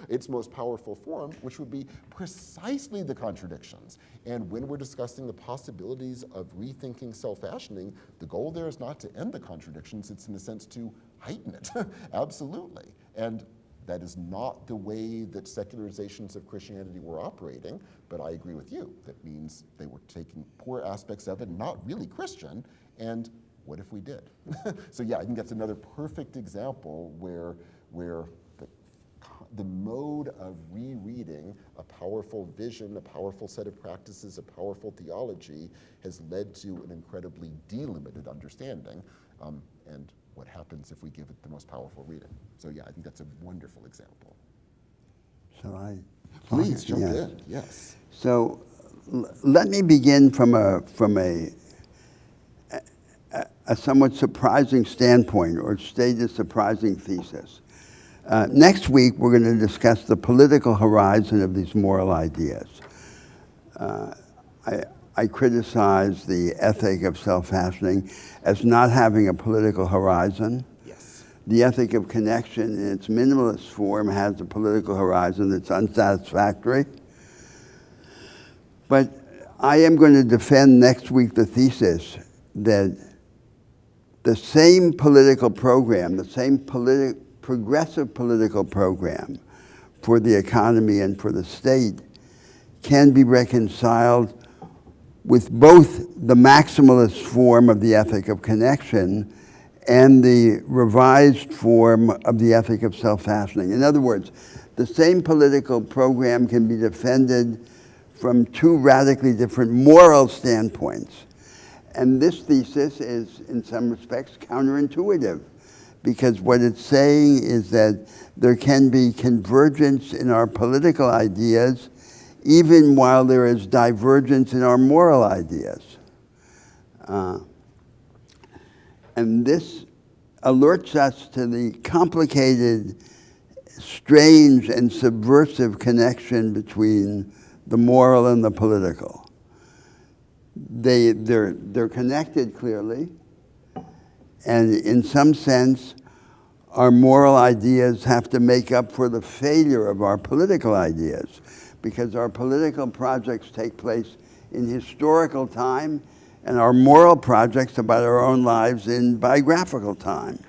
its most powerful form, which would be precisely the contradictions. And when we're discussing the possibilities of rethinking self-fashioning, the goal there is not to end the contradictions, it's in a sense to heighten it, absolutely. And that is not the way that secularizations of Christianity were operating, but I agree with you. That means they were taking poor aspects of it, not really Christian, and what if we did? So yeah, I think that's another perfect example where the mode of rereading a powerful vision, a powerful set of practices, a powerful theology has led to an incredibly delimited understanding, and what happens if we give it the most powerful reading. So yeah, I think that's a wonderful example. Shall I? Please jump Yes. in, yes. So let me begin from a somewhat surprising standpoint, or state a surprising thesis. Next week, we're going to discuss the political horizon of these moral ideas. I criticize the ethic of self-fashioning as not having a political horizon. Yes. The ethic of connection in its minimalist form has a political horizon that's unsatisfactory. But I am going to defend next week the thesis that the same political program, the same progressive political program for the economy and for the state can be reconciled with both the maximalist form of the ethic of connection and the revised form of the ethic of self-fashioning. In other words, the same political program can be defended from two radically different moral standpoints. And this thesis is, in some respects, counterintuitive, because what it's saying is that there can be convergence in our political ideas even while there is divergence in our moral ideas. And this alerts us to the complicated, strange, and subversive connection between the moral and the political. They're connected clearly, and in some sense, our moral ideas have to make up for the failure of our political ideas, because our political projects take place in historical time, and our moral projects about our own lives in biographical time.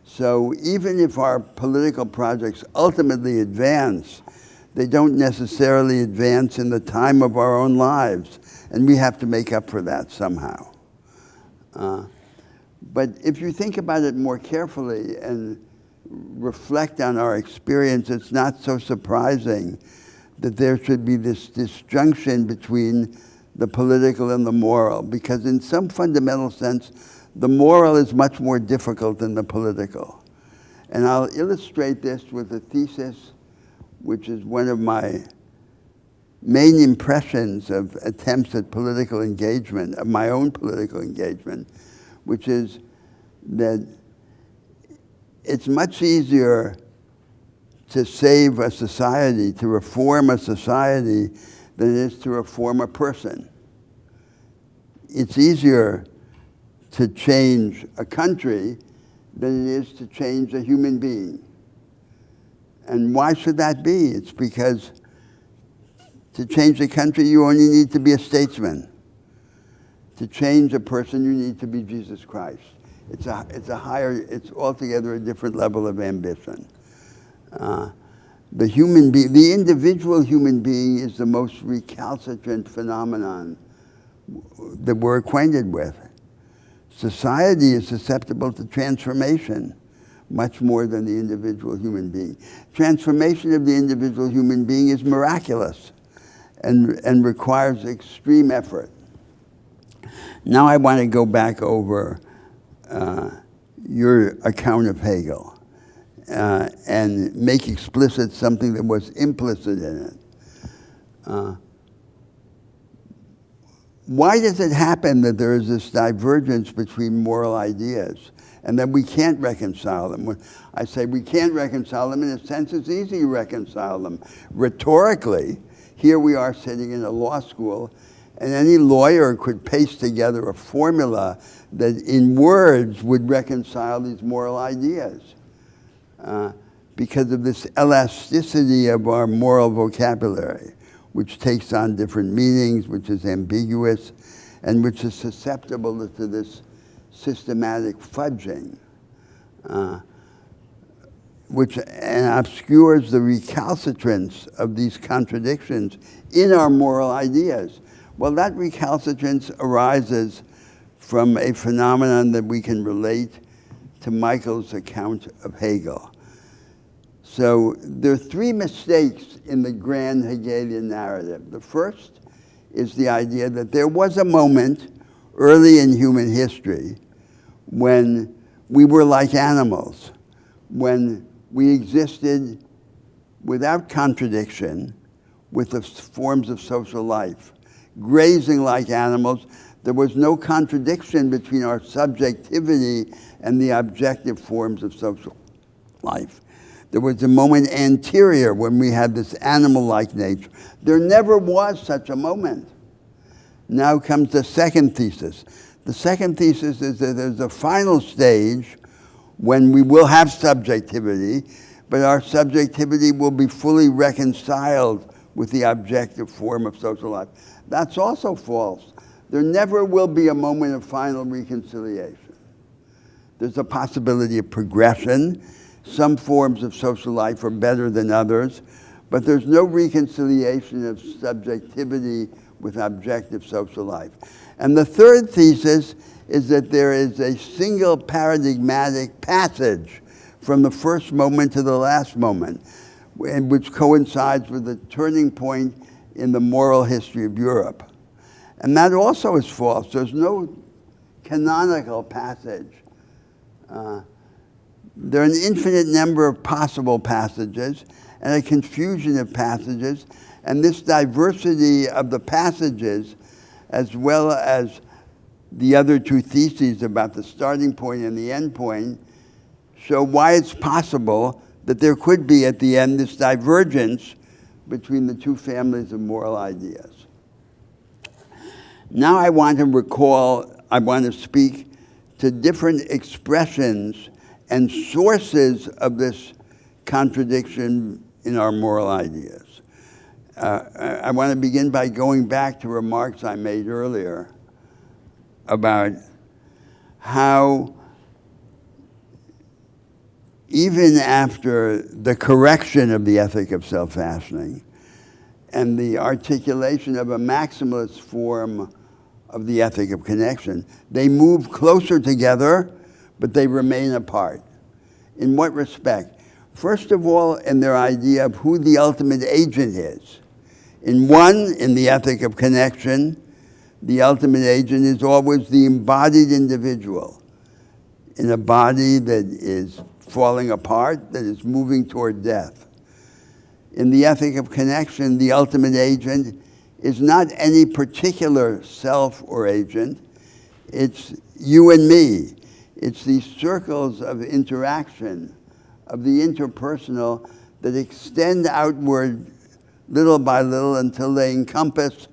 So even if our political projects ultimately advance, they don't necessarily advance in the time of our own lives, and we have to make up for that somehow. But if you think about it more carefully and reflect on our experience, it's not so surprising that there should be this disjunction between the political and the moral, because in some fundamental sense, the moral is much more difficult than the political. And I'll illustrate this with a thesis which is one of my main impressions of attempts at political engagement, of my own political engagement, which is that it's much easier to save a society, to reform a society, than it is to reform a person. It's easier to change a country than it is to change a human being. And why should that be? It's because to change a country, you only need to be a statesman. To change a person, you need to be Jesus Christ. It's altogether a different level of ambition. the individual human being is the most recalcitrant phenomenon that we're acquainted with. Society is susceptible to transformation much more than the individual human being. Transformation of the individual human being is miraculous and requires extreme effort. Now I want to go back over your account of Hegel and make explicit something that was implicit in it. Why does it happen that there is this divergence between moral ideas and that we can't reconcile them? When I say we can't reconcile them, in a sense it's easy to reconcile them. Rhetorically, here we are sitting in a law school, and any lawyer could paste together a formula that in words would reconcile these moral ideas because of this elasticity of our moral vocabulary, which takes on different meanings, which is ambiguous, and which is susceptible to this systematic fudging, which obscures the recalcitrance of these contradictions in our moral ideas. Well, that recalcitrance arises from a phenomenon that we can relate to Michael's account of Hegel. So there are three mistakes in the grand Hegelian narrative. The first is the idea that there was a moment early in human history when we were like animals, when we existed without contradiction with the forms of social life, grazing like animals. There was no contradiction between our subjectivity and the objective forms of social life. There was a moment anterior when we had this animal-like nature. There never was such a moment. Now comes the second thesis. The second thesis is that there's a final stage when we will have subjectivity, but our subjectivity will be fully reconciled with the objective form of social life. That's also false. There never will be a moment of final reconciliation. There's a possibility of progression. Some forms of social life are better than others, but there's no reconciliation of subjectivity with objective social life. And the third thesis is that there is a single paradigmatic passage from the first moment to the last moment, which coincides with the turning point in the moral history of Europe. And that also is false. There's no canonical passage. There are an infinite number of possible passages and a confusion of passages, and this diversity of the passages, as well as the other two theses about the starting point and the end point, show why it's possible that there could be at the end this divergence between the two families of moral ideas. Now I want to speak to different expressions and sources of this contradiction in our moral ideas. I want to begin by going back to remarks I made earlier about how even after the correction of the ethic of self-fashioning and the articulation of a maximalist form of the ethic of connection, they move closer together, but they remain apart. In what respect? First of all, in their idea of who the ultimate agent is. In the ethic of connection, the ultimate agent is always the embodied individual in a body that is falling apart, that is moving toward death. In the ethic of connection, the ultimate agent is not any particular self or agent. It's you and me. It's these circles of interaction, of the interpersonal, that extend outward little by little until they encompass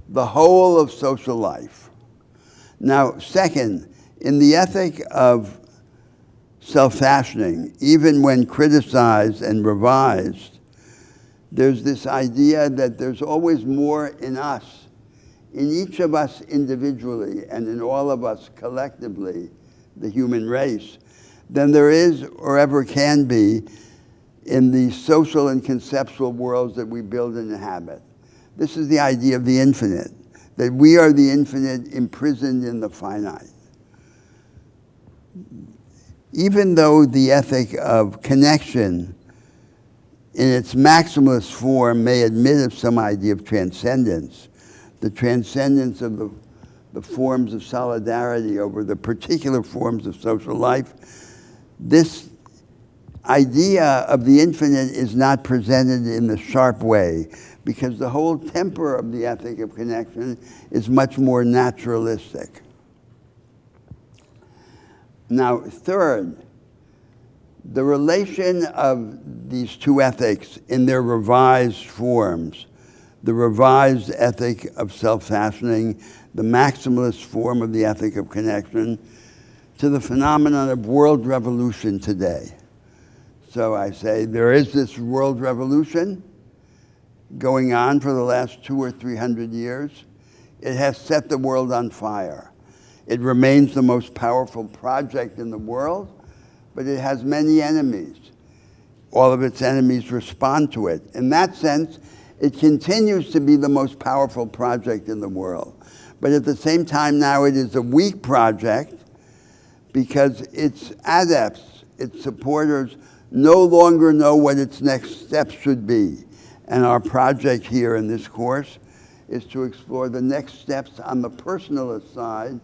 the whole of social life. Now, second, in the ethic of self-fashioning, even when criticized and revised, there's this idea that there's always more in us, in each of us individually and in all of us collectively, the human race, than there is or ever can be in the social and conceptual worlds that we build and inhabit. This is the idea of the infinite, that we are the infinite imprisoned in the finite. Even though the ethic of connection in its maximalist form may admit of some idea of transcendence, the transcendence of the forms of solidarity over the particular forms of social life, this idea of the infinite is not presented in the sharp way, because the whole temper of the ethic of connection is much more naturalistic. Now, third, the relation of these two ethics in their revised forms, the revised ethic of self-fashioning, the maximalist form of the ethic of connection, to the phenomenon of world revolution today. So I say there is this world revolution going on for the last 200 or 300 years. It has set the world on fire. It remains the most powerful project in the world, but it has many enemies. All of its enemies respond to it. In that sense, it continues to be the most powerful project in the world. But at the same time now it is a weak project because its adepts, its supporters, no longer know what its next steps should be. And our project here in this course is to explore the next steps on the personalist side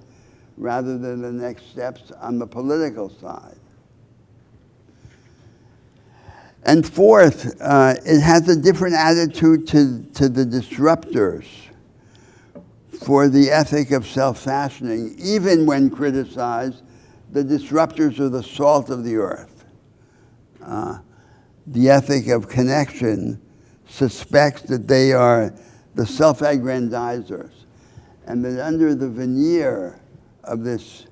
rather than the next steps on the political side. And fourth, it has a different attitude to the disruptors for the ethic of self-fashioning. Even when criticized, the disruptors are the salt of the earth. The ethic of connection suspects that they are the self-aggrandizers, and that under the veneer of this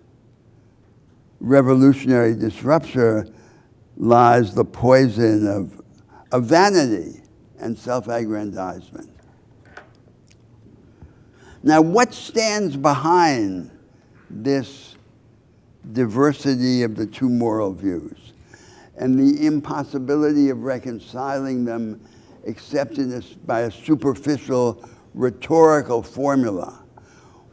revolutionary disruptor lies the poison of vanity and self-aggrandizement. Now, what stands behind this diversity of the two moral views and the impossibility of reconciling them except by a superficial rhetorical formula?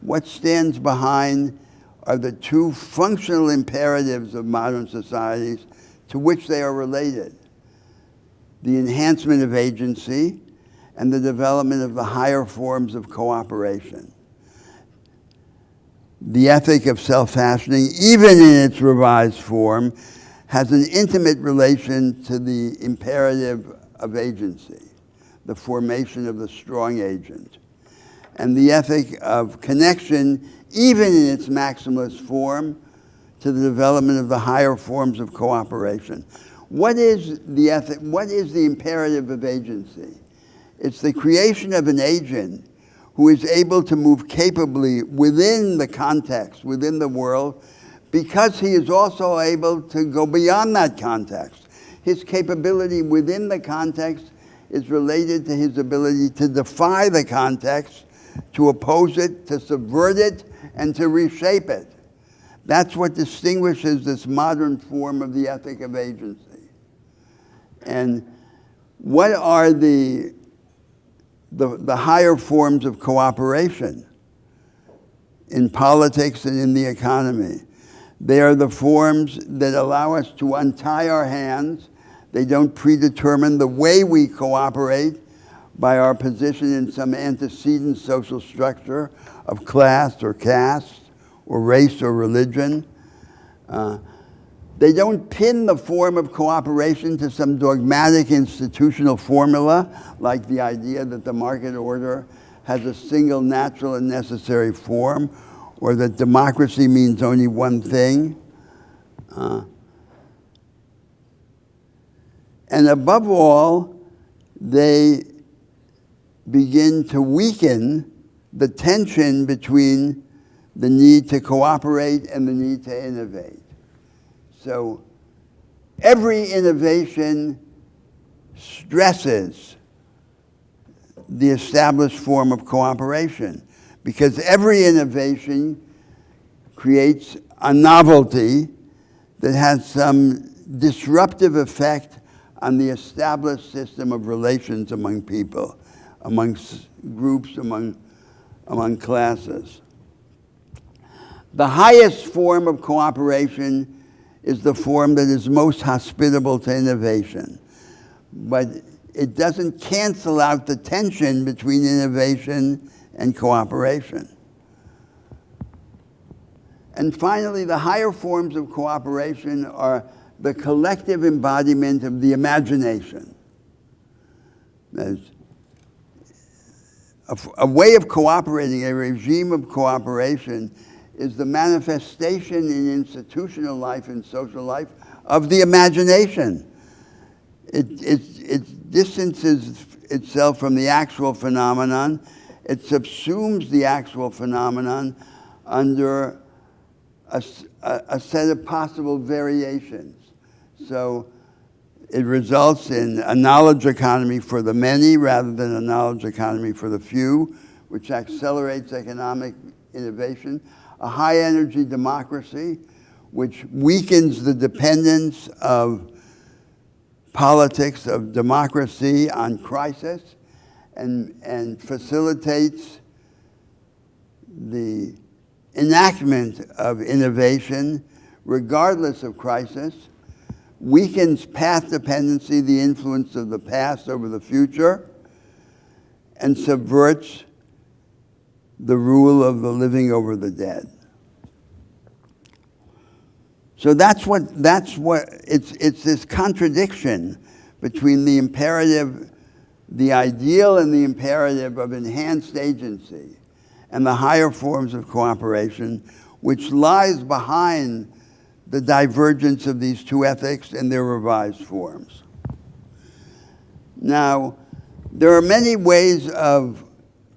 What stands behind are the two functional imperatives of modern societies to which they are related: the enhancement of agency and the development of the higher forms of cooperation. The ethic of self-fashioning, even in its revised form, has an intimate relation to the imperative of agency, the formation of the strong agent. And the ethic of connection, even in its maximalist form, to the development of the higher forms of cooperation. What is the ethic? What is the imperative of agency? It's the creation of an agent who is able to move capably within the context, within the world, because he is also able to go beyond that context. His capability within the context is related to his ability to defy the context, to oppose it, to subvert it, and to reshape it. That's what distinguishes this modern form of the ethic of agency. And what are the higher forms of cooperation in politics and in the economy? They are the forms that allow us to untie our hands. They don't predetermine the way we cooperate by our position in some antecedent social structure of class or caste or race or religion. They don't pin the form of cooperation to some dogmatic institutional formula, like the idea that the market order has a single natural and necessary form, or that democracy means only one thing. And above all, they begin to weaken the tension between the need to cooperate and the need to innovate. So every innovation stresses the established form of cooperation, because every innovation creates a novelty that has some disruptive effect on the established system of relations among people, among groups, among classes. The highest form of cooperation is the form that is most hospitable to innovation. But it doesn't cancel out the tension between innovation and cooperation. And finally, the higher forms of cooperation are the collective embodiment of the imagination. There's a way of cooperating, a regime of cooperation, is the manifestation in institutional life and social life of the imagination. It distances itself from the actual phenomenon. It subsumes the actual phenomenon under a set of possible variations. So it results in a knowledge economy for the many rather than a knowledge economy for the few, which accelerates economic innovation. A high-energy democracy, which weakens the dependence of politics, of democracy on crisis, and facilitates the enactment of innovation regardless of crisis, weakens path dependency, the influence of the past over the future, and subverts the rule of the living over the dead. So it's this contradiction between the imperative, the ideal and the imperative of enhanced agency and the higher forms of cooperation, which lies behind the divergence of these two ethics and their revised forms. Now, there are many ways of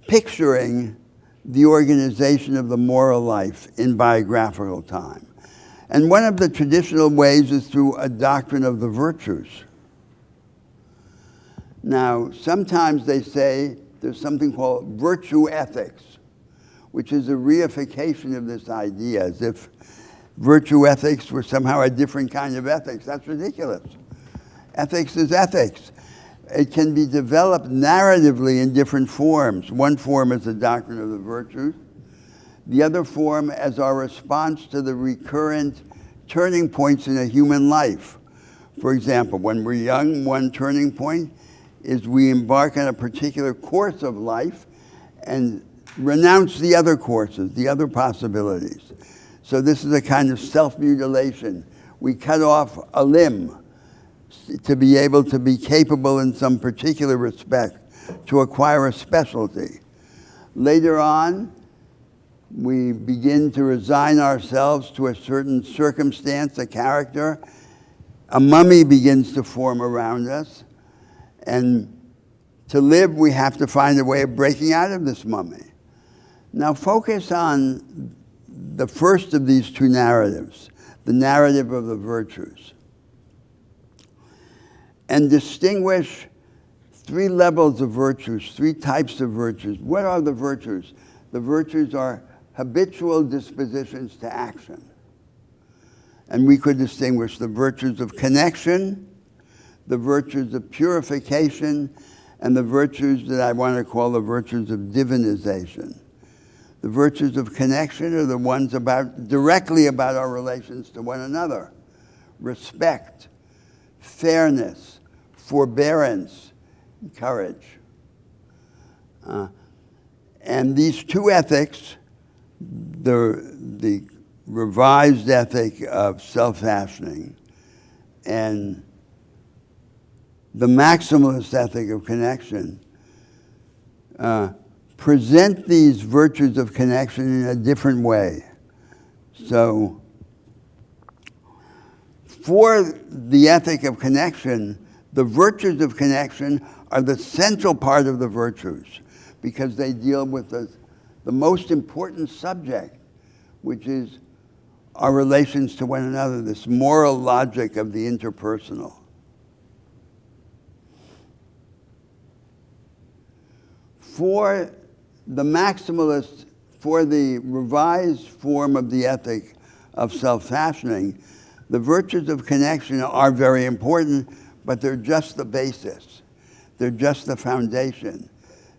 picturing the organization of the moral life in biographical time. And one of the traditional ways is through a doctrine of the virtues. Now, sometimes they say there's something called virtue ethics, which is a reification of this idea, as if virtue ethics were somehow a different kind of ethics. That's ridiculous. Ethics is ethics. It can be developed narratively in different forms. One form is the doctrine of the virtues. The other form as our response to the recurrent turning points in a human life. For example, when we're young, one turning point is we embark on a particular course of life and renounce the other courses, the other possibilities. So this is a kind of self-mutilation. We cut off a limb to be able to be capable in some particular respect, to acquire a specialty. Later on, we begin to resign ourselves to a certain circumstance, a character. A mummy begins to form around us. And to live, we have to find a way of breaking out of this mummy. Now focus on the first of these two narratives, the narrative of the virtues. And distinguish three levels of virtues, three types of virtues. What are the virtues? The virtues are habitual dispositions to action. And we could distinguish the virtues of connection, the virtues of purification, and the virtues that I want to call the virtues of divinization. The virtues of connection are the ones directly about our relations to one another. Respect, fairness, forbearance, courage. And these two ethics, the revised ethic of self-fashioning and the maximalist ethic of connection, present these virtues of connection in a different way. So, for the ethic of connection, the virtues of connection are the central part of the virtues because they deal with the most important subject, which is our relations to one another, this moral logic of the interpersonal. For the maximalist, for the revised form of the ethic of self-fashioning, the virtues of connection are very important, but they're just the basis. They're just the foundation.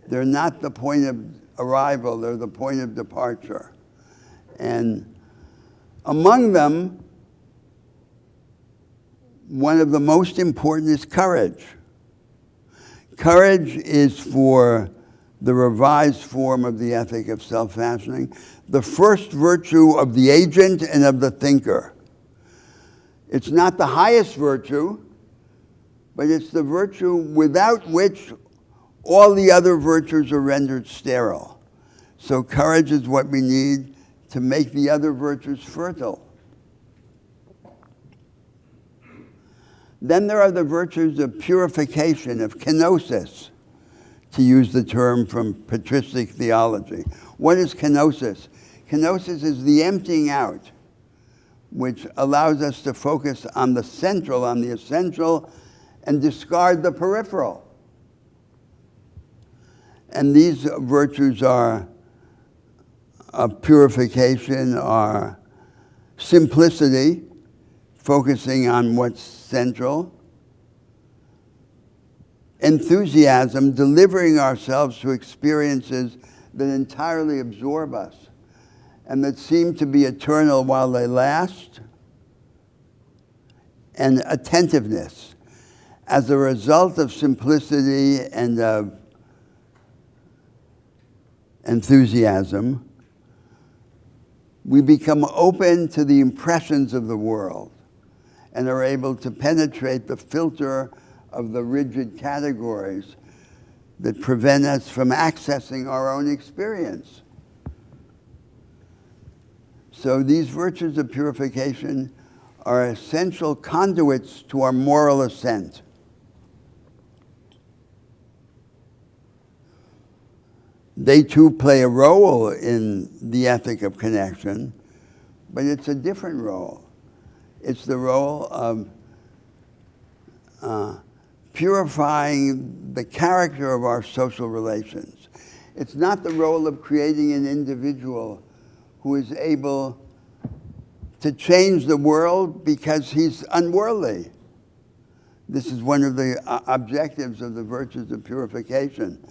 They're not the point of arrival, they're the point of departure. And among them, one of the most important is courage. Courage is, for the revised form of the ethic of self-fashioning, the first virtue of the agent and of the thinker. It's not the highest virtue, but it's the virtue without which all the other virtues are rendered sterile. So courage is what we need to make the other virtues fertile. Then there are the virtues of purification, of kenosis, to use the term from patristic theology. What is kenosis? Kenosis is the emptying out, which allows us to focus on the central, on the essential, and discard the peripheral. And these virtues are purification, are simplicity, focusing on what's central, enthusiasm, delivering ourselves to experiences that entirely absorb us and that seem to be eternal while they last, and attentiveness. As a result of simplicity and of enthusiasm, we become open to the impressions of the world and are able to penetrate the filter of the rigid categories that prevent us from accessing our own experience. So these virtues of purification are essential conduits to our moral ascent. They too play a role in the ethic of connection, but it's a different role. It's the role of purifying the character of our social relations. It's not the role of creating an individual who is able to change the world because he's unworldly. This is one of the objectives of the virtues of purification.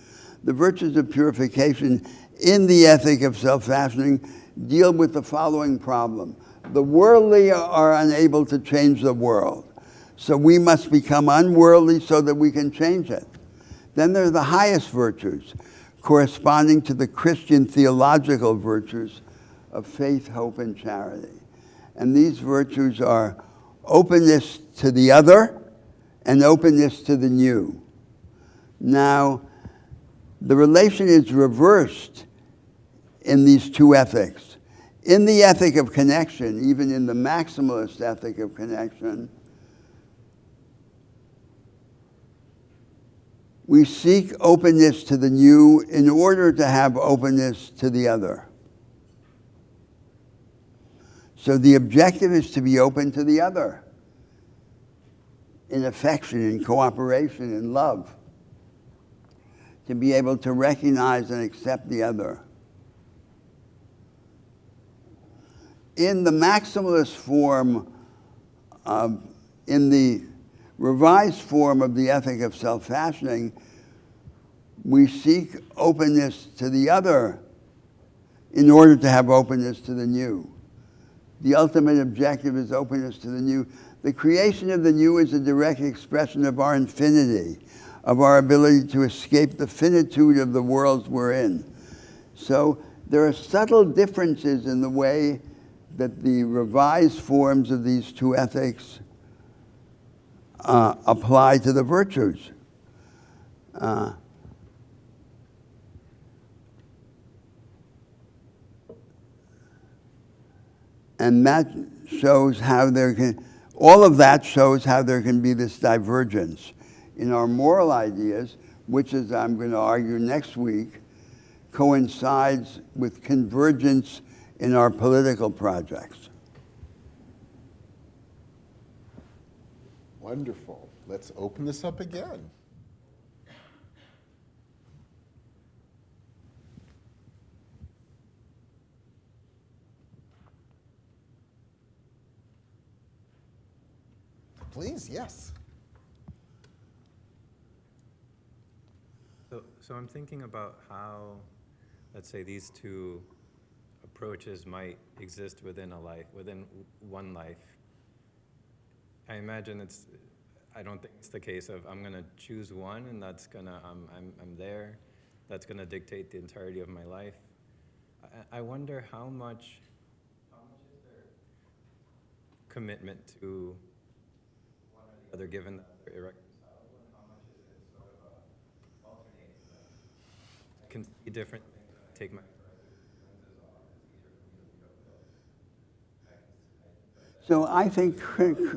The virtues of purification in the ethic of self-fashioning deal with the following problem. The worldly are unable to change the world. So we must become unworldly so that we can change it. Then there are the highest virtues, corresponding to the Christian theological virtues of faith, hope, and charity. And these virtues are openness to the other and openness to the new. Now, the relation is reversed in these two ethics. In the ethic of connection, even in the maximalist ethic of connection, we seek openness to the new in order to have openness to the other. So the objective is to be open to the other in affection, in cooperation, in love, to be able to recognize and accept the other. In the maximalist form, in the revised form of the ethic of self-fashioning, we seek openness to the other in order to have openness to the new. The ultimate objective is openness to the new. The creation of the new is a direct expression of our infinity, of our ability to escape the finitude of the worlds we're in. So there are subtle differences in the way that the revised forms of these two ethics apply to the virtues. And that shows how all of that shows how there can be this divergence in our moral ideas, which, as I'm going to argue next week, coincides with convergence in our political projects. Wonderful. Let's open this up again. Please, yes. So I'm thinking about how, let's say, these two approaches might exist within a life, within one life. I imagine I don't think it's the case of I'm gonna choose one and that's gonna, I'm there, that's gonna dictate the entirety of my life. I wonder how much is there commitment to one or the other, given that they're irreconcilable, and how much is it sort of alternating them? I can see different things. Take my lenses off. It's easier for me to be uphill. So I think,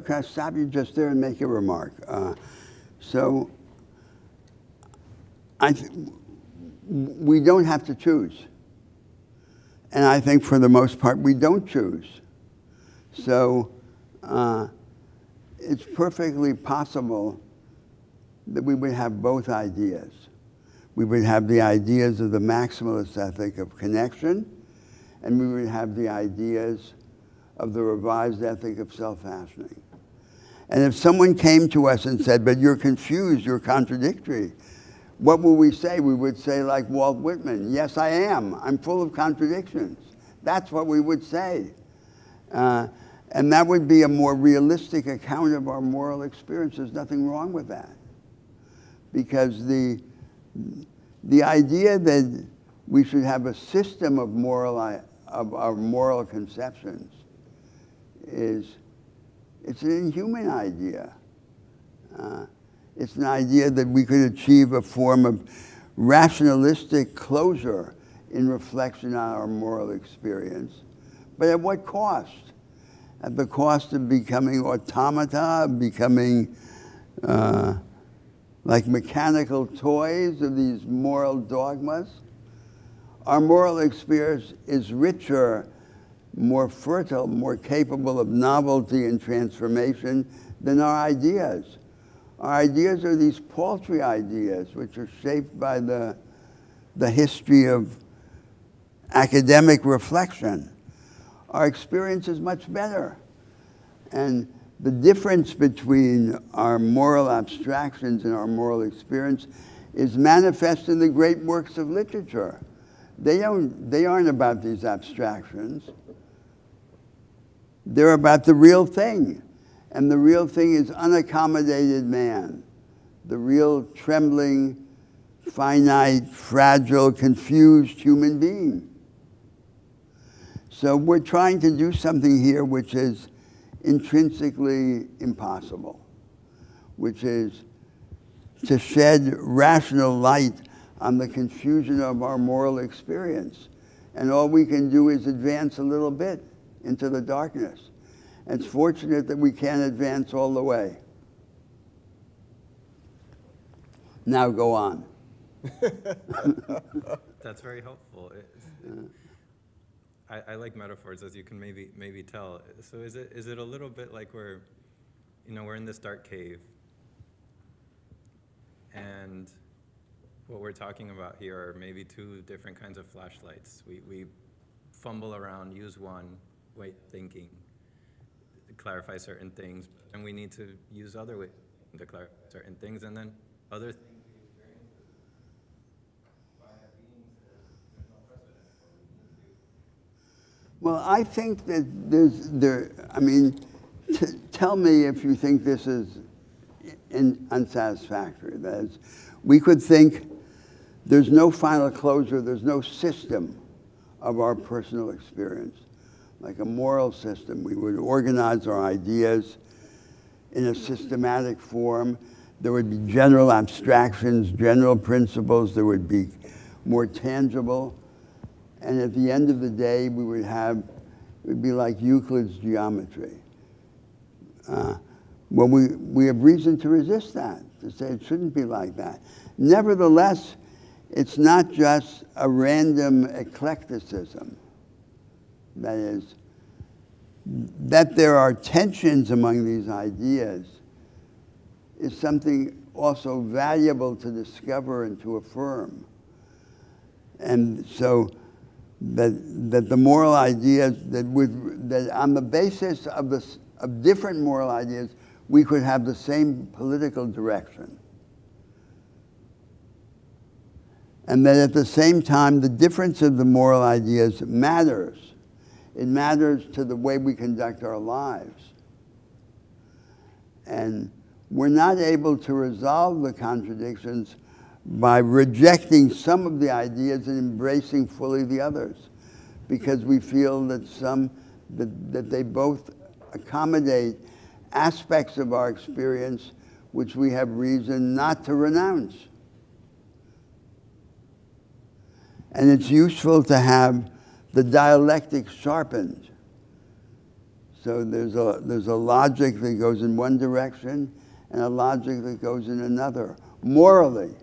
can I stop you just there and make a remark? We don't have to choose. And I think for the most part, we don't choose. So it's perfectly possible that we would have both ideas. We would have the ideas of the maximalist ethic of connection, and we would have the ideas of the revised ethic of self-fashioning. And if someone came to us and said, but you're confused, you're contradictory, what would we say? We would say, like Walt Whitman, yes, I am. I'm full of contradictions. That's what we would say. And that would be a more realistic account of our moral experience. There's nothing wrong with that. Because the idea that we should have a system of our moral conceptions it's an inhuman idea. It's an idea that we could achieve a form of rationalistic closure in reflection on our moral experience. But at what cost? At the cost of becoming automata, becoming like mechanical toys of these moral dogmas. Our moral experience is richer, more fertile, more capable of novelty and transformation than our ideas. Our ideas are these paltry ideas which are shaped by the history of academic reflection. Our experience is much better. And the difference between our moral abstractions and our moral experience is manifest in the great works of literature. They aren't about these abstractions. They're about the real thing. And the real thing is unaccommodated man, the real trembling, finite, fragile, confused human being. So we're trying to do something here which is intrinsically impossible, which is to shed rational light on the confusion of our moral experience. And all we can do is advance a little bit into the darkness. It's fortunate that we can't advance all the way. Now go on. That's very helpful. I like metaphors, as you can maybe tell. So is it a little bit like we're in this dark cave, and what we're talking about here are maybe two different kinds of flashlights. We fumble around, use one, way of thinking, to clarify certain things, and we need to use other ways to clarify certain things, and then other things we experience by beings there's no precedent for. Well, I think that tell me if you think this is unsatisfactory. That is, we could think there's no final closure, there's no system of our personal experience, like a moral system. We would organize our ideas in a systematic form. There would be general abstractions, general principles. There would be more tangible. And at the end of the day, it would be like Euclid's geometry. Well, we have reason to resist that, to say it shouldn't be like that. Nevertheless, it's not just a random eclecticism. That is, that there are tensions among these ideas is something also valuable to discover and to affirm. And so that the moral ideas, that on the basis of different moral ideas, we could have the same political direction. And that at the same time, the difference of the moral ideas matters. It matters to the way we conduct our lives. And we're not able to resolve the contradictions by rejecting some of the ideas and embracing fully the others, because we feel that that they both accommodate aspects of our experience which we have reason not to renounce. And it's useful to have the dialectic sharpened. So there's a logic that goes in one direction and a logic that goes in another, morally,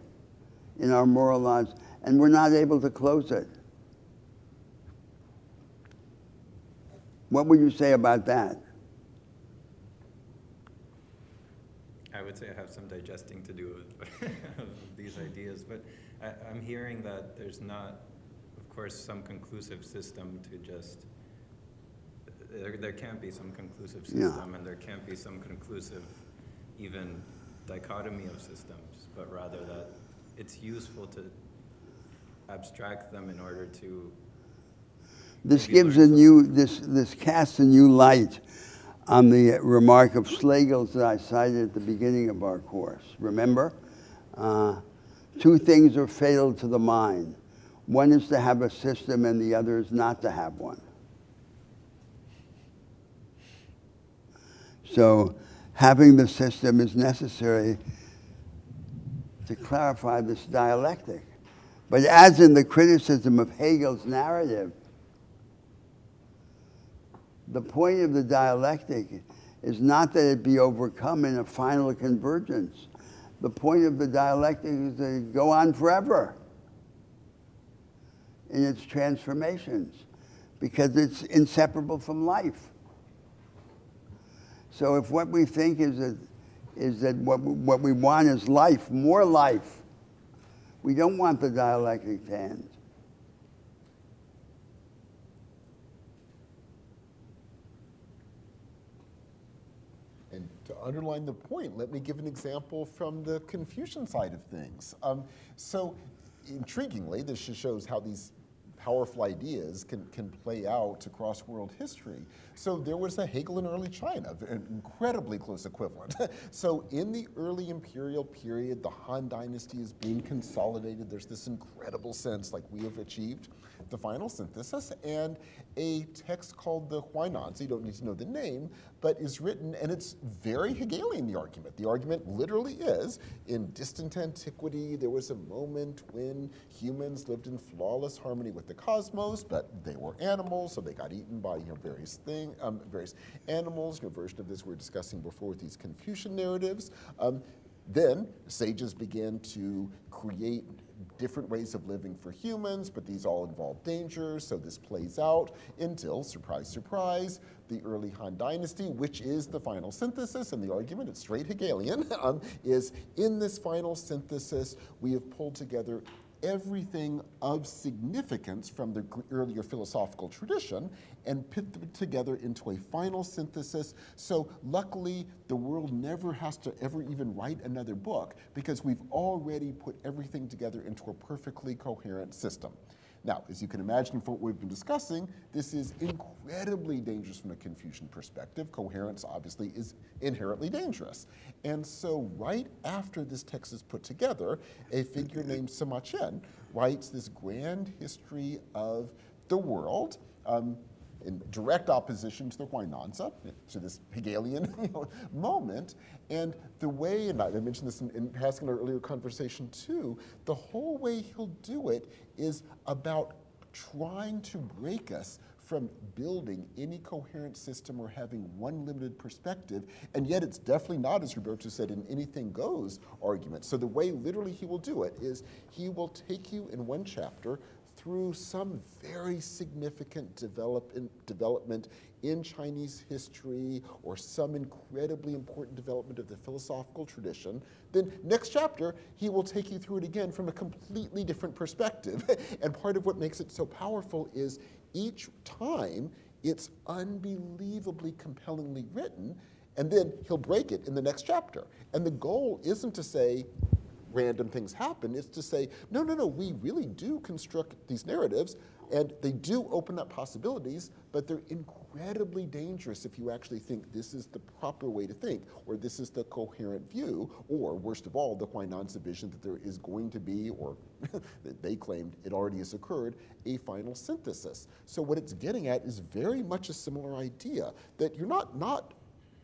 in our moral lives, and we're not able to close it. What would you say about that? I would say I have some digesting to do with these ideas, but I'm hearing that there's not, of course, some conclusive system to just, there can't be some conclusive system, and there can't be some conclusive even dichotomy of systems, but rather that it's useful to abstract them in order to. This gives a new, this casts a new light on the remark of Schlegel's that I cited at the beginning of our course. Remember? Two things are fatal to the mind. One is to have a system and the other is not to have one. So having the system is necessary to clarify this dialectic. But as in the criticism of Hegel's narrative, the point of the dialectic is not that it be overcome in a final convergence. The point of the dialectic is to go on forever in its transformations, because it's inseparable from life. So if what we think is that what we want is life, more life, we don't want the dialectic to end. And to underline the point, let me give an example from the Confucian side of things. So intriguingly, this just shows how these powerful ideas can play out across world history. So there was a Hegel in early China, an incredibly close equivalent. So in the early imperial period, the Han Dynasty is being consolidated. There's this incredible sense like we have achieved the final synthesis, and a text called the Huainanzi, you don't need to know the name, but is written, and it's very Hegelian, the argument. The argument literally is, in distant antiquity, there was a moment when humans lived in flawless harmony with the cosmos, but they were animals, so they got eaten by various animals. A version of this we were discussing before with these Confucian narratives. Then sages began to create different ways of living for humans, but these all involve danger, so this plays out until, surprise, surprise, the early Han Dynasty, which is the final synthesis, and the argument, it's straight Hegelian, is in this final synthesis, we have pulled together everything of significance from the earlier philosophical tradition and put them together into a final synthesis. So luckily, the world never has to ever even write another book because we've already put everything together into a perfectly coherent system. Now, as you can imagine from what we've been discussing, this is incredibly dangerous from a Confucian perspective. Coherence, obviously, is inherently dangerous. And so right after this text is put together, a figure named Sima Qian writes this grand history of the world, in direct opposition to the Huainanzi, to this Hegelian moment. And the way, and I mentioned this in passing in our earlier conversation too, the whole way he'll do it is about trying to break us from building any coherent system or having one limited perspective, and yet it's definitely not, as Roberto said, an anything goes argument. So the way literally he will do it is he will take you in one chapter through some very significant development in Chinese history or some incredibly important development of the philosophical tradition. Then next chapter, he will take you through it again from a completely different perspective. And part of what makes it so powerful is each time it's unbelievably compellingly written, and then he'll break it in the next chapter. And the goal isn't to say, random things happen. It's to say, no, we really do construct these narratives, and they do open up possibilities, but they're incredibly dangerous if you actually think this is the proper way to think, or this is the coherent view, or worst of all, the Huainan's vision that there is going to be, or that they claimed it already has occurred, a final synthesis. So what it's getting at is very much a similar idea, that you're not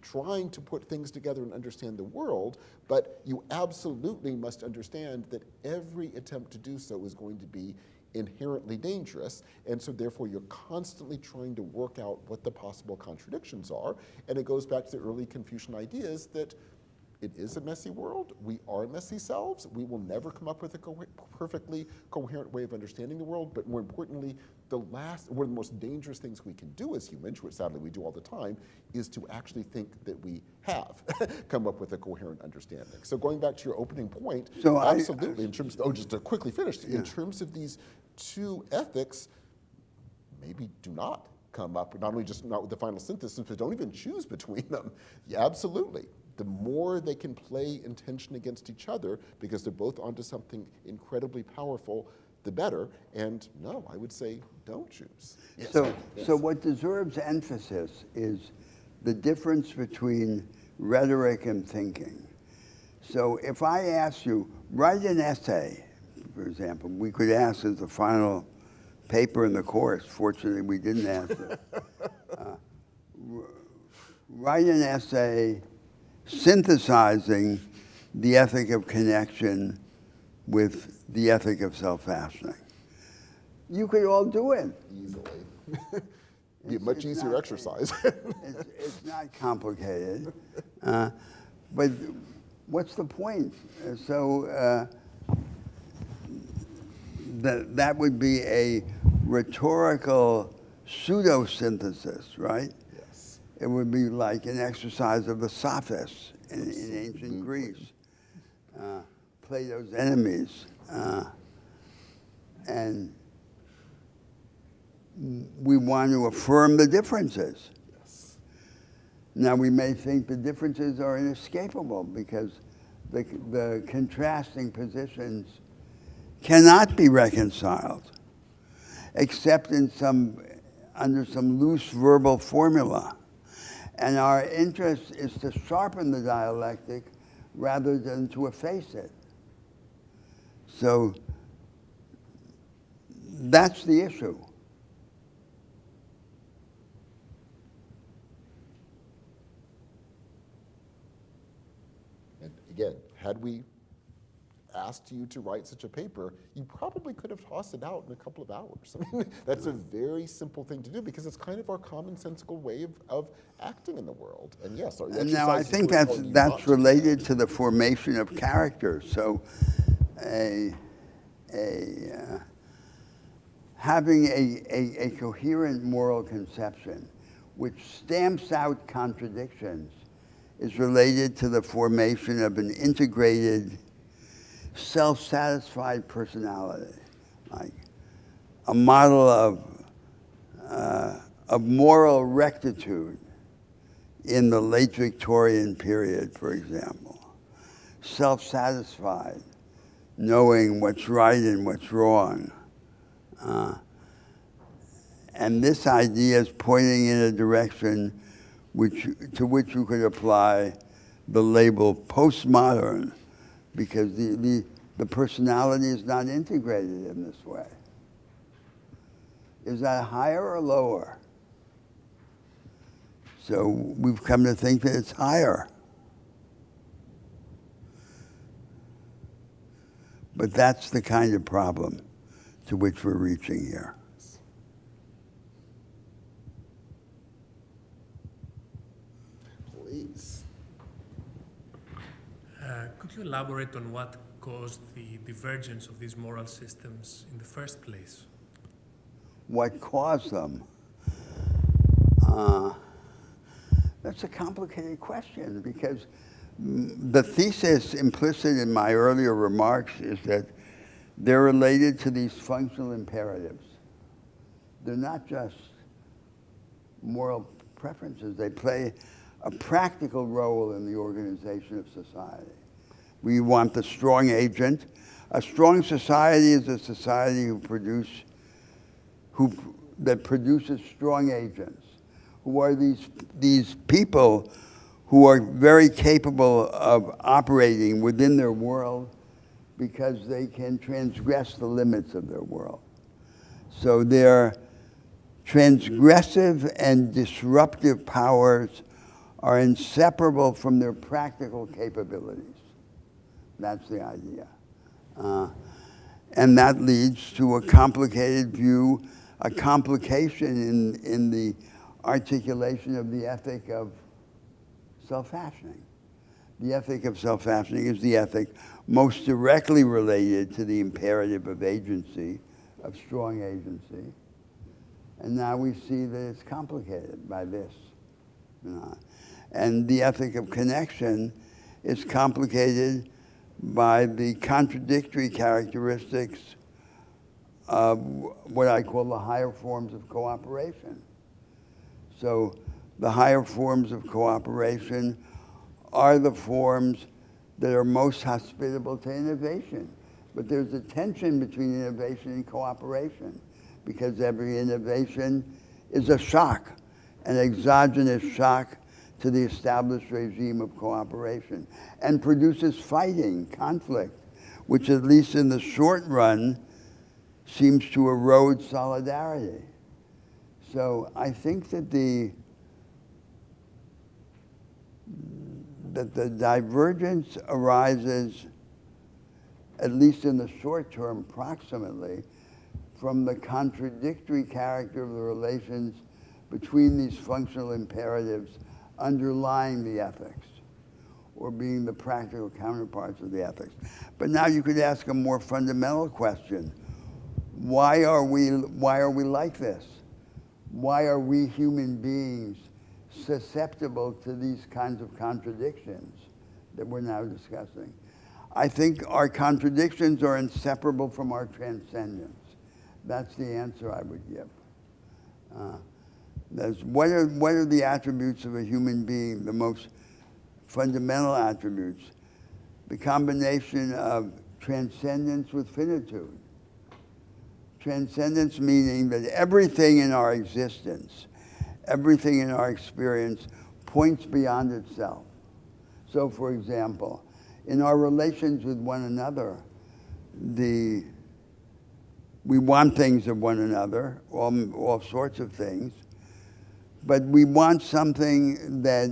trying to put things together and understand the world, but you absolutely must understand that every attempt to do so is going to be inherently dangerous, and so therefore you're constantly trying to work out what the possible contradictions are, and it goes back to the early Confucian ideas that it is a messy world, we are messy selves, we will never come up with a perfectly coherent way of understanding the world, but more importantly, one of the most dangerous things we can do as humans, which sadly we do all the time, is to actually think that we have come up with a coherent understanding. So going back to your opening point, So absolutely, in terms of, just to quickly finish, in terms of these two ethics, maybe do not come up, not only just not with the final synthesis, but don't even choose between them. Yeah, absolutely. The more they can play in tension against each other, because they're both onto something incredibly powerful, the better. And no, I would say don't choose. Yes. So what deserves emphasis is the difference between rhetoric and thinking. So if I ask you, write an essay, for example, we could ask as the final paper in the course. Fortunately, we didn't ask it. Write an essay synthesizing the ethic of connection with the ethic of self-fashioning. You could all do it. Easily. Be a much easier exercise. It's not complicated. But what's the point? So that would be a rhetorical pseudo-synthesis, right? Yes. It would be like an exercise of the sophists in ancient Greece, Plato's enemies. And we want to affirm the differences. Yes. Now, we may think the differences are inescapable because the contrasting positions cannot be reconciled, except under some loose verbal formula. And our interest is to sharpen the dialectic rather than to efface it. So that's the issue. And again, had we asked you to write such a paper, you probably could have tossed it out in a couple of hours. I mean, that's a very simple thing to do because it's kind of our commonsensical way of acting in the world. And yes, our And now I exercise is think really telling you not that's to do related that. to the formation of character. So having a coherent moral conception which stamps out contradictions is related to the formation of an integrated, self-satisfied personality, like a model of moral rectitude in the late Victorian period, for example. Self-satisfied, knowing what's right and what's wrong. And this idea is pointing in a direction to which you could apply the label postmodern, because the personality is not integrated in this way. Is that higher or lower? So we've come to think that it's higher. But that's the kind of problem to which we're reaching here. Please. Could you elaborate on what caused the divergence of these moral systems in the first place? What caused them? That's a complicated question because the thesis implicit in my earlier remarks is that they're related to these functional imperatives. They're not just moral preferences. They play a practical role in the organization of society. We want the strong agent. A strong society is a society that produces strong agents, who are these people who are very capable of operating within their world because they can transgress the limits of their world. So their transgressive and disruptive powers are inseparable from their practical capabilities. That's the idea. And that leads to a complicated view, a complication in the articulation of the ethic of self-fashioning. The ethic of self-fashioning is the ethic most directly related to the imperative of agency, of strong agency. And now we see that it's complicated by this. And the ethic of connection is complicated by the contradictory characteristics of what I call the higher forms of cooperation. So the higher forms of cooperation are the forms that are most hospitable to innovation. But there's a tension between innovation and cooperation, because every innovation is a shock, an exogenous shock to the established regime of cooperation, and produces fighting, conflict, which at least in the short run seems to erode solidarity. So I think that the divergence arises, at least in the short term, proximately, from the contradictory character of the relations between these functional imperatives underlying the ethics, or being the practical counterparts of the ethics. But now you could ask a more fundamental question. Why are we like this? Why are we human beings susceptible to these kinds of contradictions that we're now discussing? I think our contradictions are inseparable from our transcendence. That's the answer I would give. What are the attributes of a human being, the most fundamental attributes? The combination of transcendence with finitude. Transcendence meaning that everything in our existence, everything in our experience points beyond itself. So, for example, in our relations with one another, we want things of one another, all sorts of things, but we want something that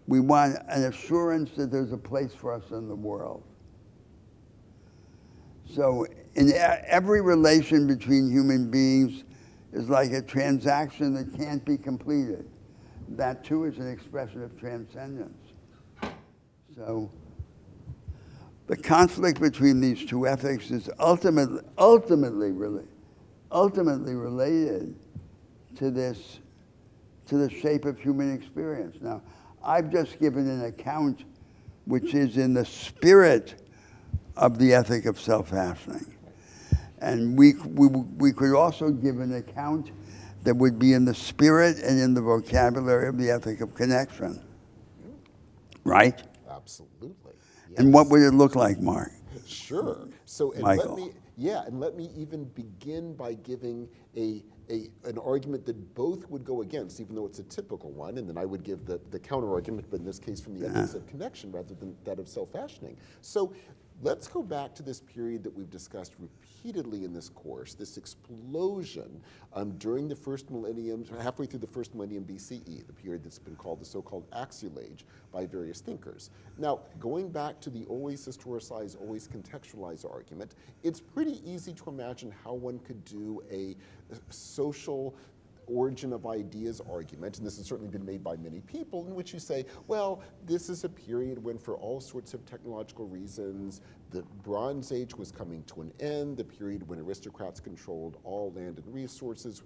we want an assurance that there's a place for us in the world. So in every relation between human beings is like a transaction that can't be completed. That too is an expression of transcendence. So the conflict between these two ethics is ultimately related to the shape of human experience. Now, I've just given an account which is in the spirit of the ethic of self-fashioning. And we could also give an account that would be in the spirit and in the vocabulary of the ethic of connection. Right? Absolutely. Yes. And what would it look like, Mark? Sure. So, and Michael. let me even begin by giving an argument that both would go against, even though it's a typical one, and then I would give the counter argument, but in this case from the ethics of connection rather than that of self-fashioning. So let's go back to this period that we've discussed repeatedly in this course, this explosion during the first millennium, halfway through the first millennium BCE, the period that's been called the so-called Axial Age by various thinkers. Now, going back to the always historicize, always contextualize argument, it's pretty easy to imagine how one could do a social origin of ideas argument, and this has certainly been made by many people, in which you say, well, this is a period when for all sorts of technological reasons, the Bronze Age was coming to an end, the period when aristocrats controlled all land and resources,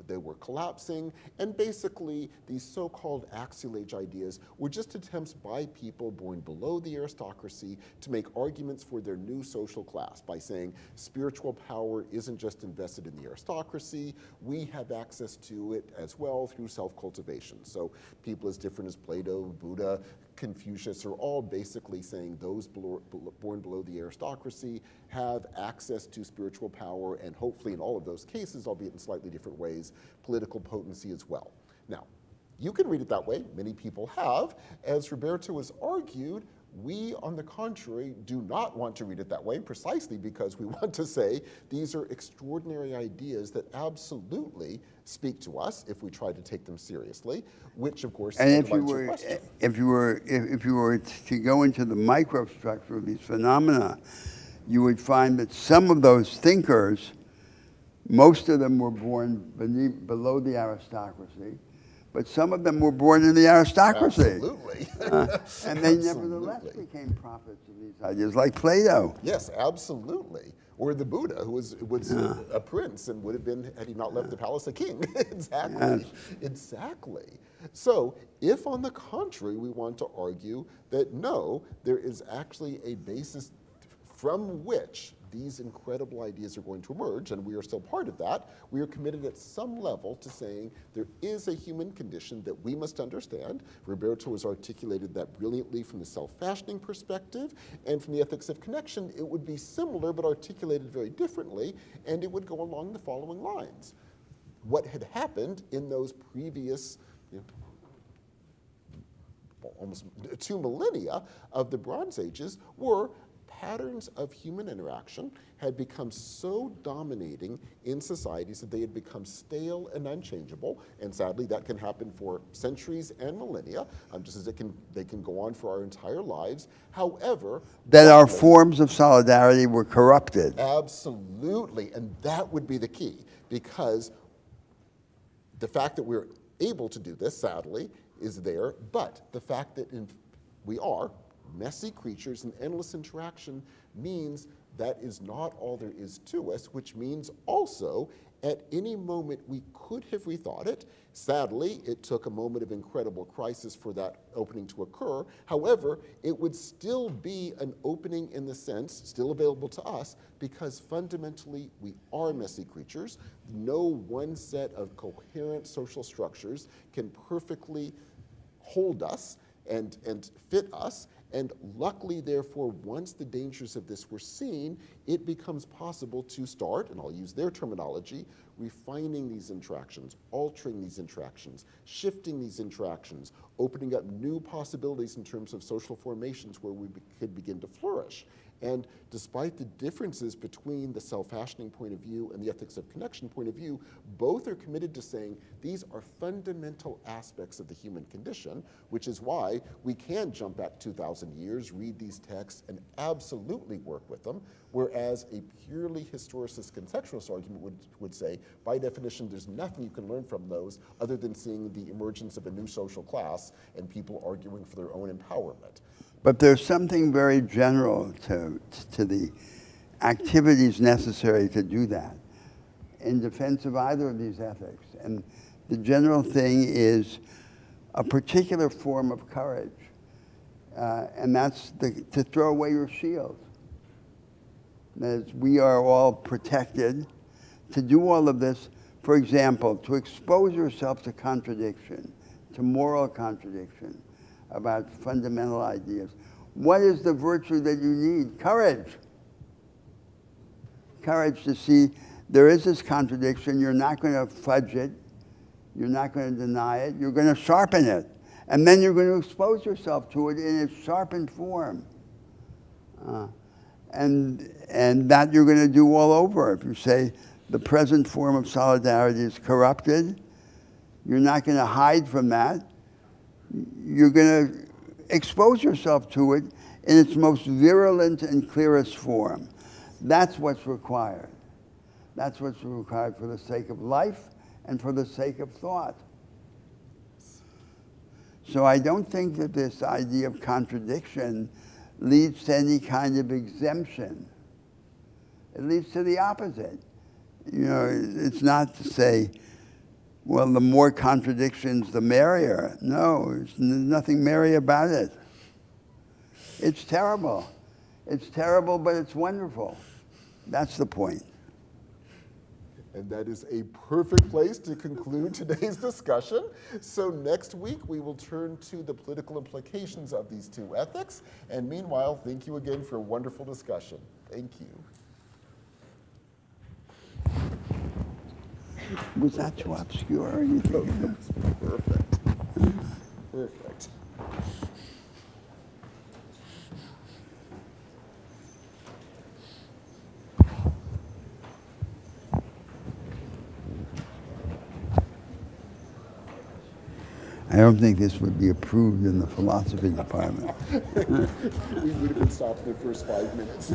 they were collapsing, and basically these so-called Axial Age ideas were just attempts by people born below the aristocracy to make arguments for their new social class by saying spiritual power isn't just invested in the aristocracy, we have access to it as well through self-cultivation. So people as different as Plato, Buddha, Confucius are all basically saying those born below the aristocracy have access to spiritual power and hopefully in all of those cases, albeit in slightly different ways, political potency as well. Now, you can read it that way, many people have. As Roberto has argued, we, on the contrary, do not want to read it that way, precisely because we want to say these are extraordinary ideas that absolutely speak to us if we try to take them seriously, which of course And invites your question. if you were to go into the microstructure of these phenomena, you would find that some of those thinkers, most of them were born below the aristocracy, but some of them were born in the aristocracy. Absolutely. And they nevertheless became prophets of these ideas, like Plato. Yes, absolutely. Or the Buddha, who was a prince and would have been, had he not left the palace, a king. Exactly. Yes. Exactly. So if, on the contrary, we want to argue that no, there is actually a basis from which these incredible ideas are going to emerge, and we are still part of that, we are committed at some level to saying there is a human condition that we must understand. Roberto has articulated that brilliantly from the self-fashioning perspective, and from the ethics of connection, it would be similar but articulated very differently, and it would go along the following lines. What had happened in those previous, almost 2 millennia of the Bronze Ages were patterns of human interaction had become so dominating in societies that they had become stale and unchangeable, and sadly that can happen for centuries and millennia, just as they can go on for our entire lives. However, That our forms of solidarity were corrupted. absolutely, and that would be the key, because the fact that we're able to do this, sadly, is there, but the fact that we are messy creatures and endless interaction means that is not all there is to us, which means also at any moment we could have rethought it. Sadly, it took a moment of incredible crisis for that opening to occur. However, it would still be an opening in the sense, still available to us, because fundamentally we are messy creatures. No one set of coherent social structures can perfectly hold us and fit us. And luckily, therefore, once the dangers of this were seen, it becomes possible to start, and I'll use their terminology, refining these interactions, altering these interactions, shifting these interactions, opening up new possibilities in terms of social formations where we could begin to flourish. And despite the differences between the self-fashioning point of view and the ethics of connection point of view, both are committed to saying these are fundamental aspects of the human condition, which is why we can jump back 2,000 years, read these texts, and absolutely work with them, whereas a purely historicist contextualist argument would say, by definition, there's nothing you can learn from those other than seeing the emergence of a new social class and people arguing for their own empowerment. But there's something very general to the activities necessary to do that in defense of either of these ethics. And the general thing is a particular form of courage, and that's to throw away your shield. That is, we are all protected to do all of this. For example, to expose yourself to contradiction, to moral contradiction about fundamental ideas. What is the virtue that you need? Courage. Courage to see there is this contradiction. You're not going to fudge it. You're not going to deny it. You're going to sharpen it. And then you're going to expose yourself to it in its sharpened form. And that you're going to do all over. If you say the present form of solidarity is corrupted, you're not going to hide from that. You're going to expose yourself to it in its most virulent and clearest form. That's what's required. That's what's required for the sake of life and for the sake of thought. So I don't think that this idea of contradiction leads to any kind of exemption. It leads to the opposite. You know, it's not to say, well, the more contradictions, the merrier. No, there's nothing merry about it. It's terrible. It's terrible, but it's wonderful. That's the point. And that is a perfect place to conclude today's discussion. So next week, we will turn to the political implications of these two ethics. And meanwhile, thank you again for a wonderful discussion. Thank you. Was that too obscure? You think? Perfect. Perfect. I don't think this would be approved in the philosophy department. We would have been stopped in the first 5 minutes.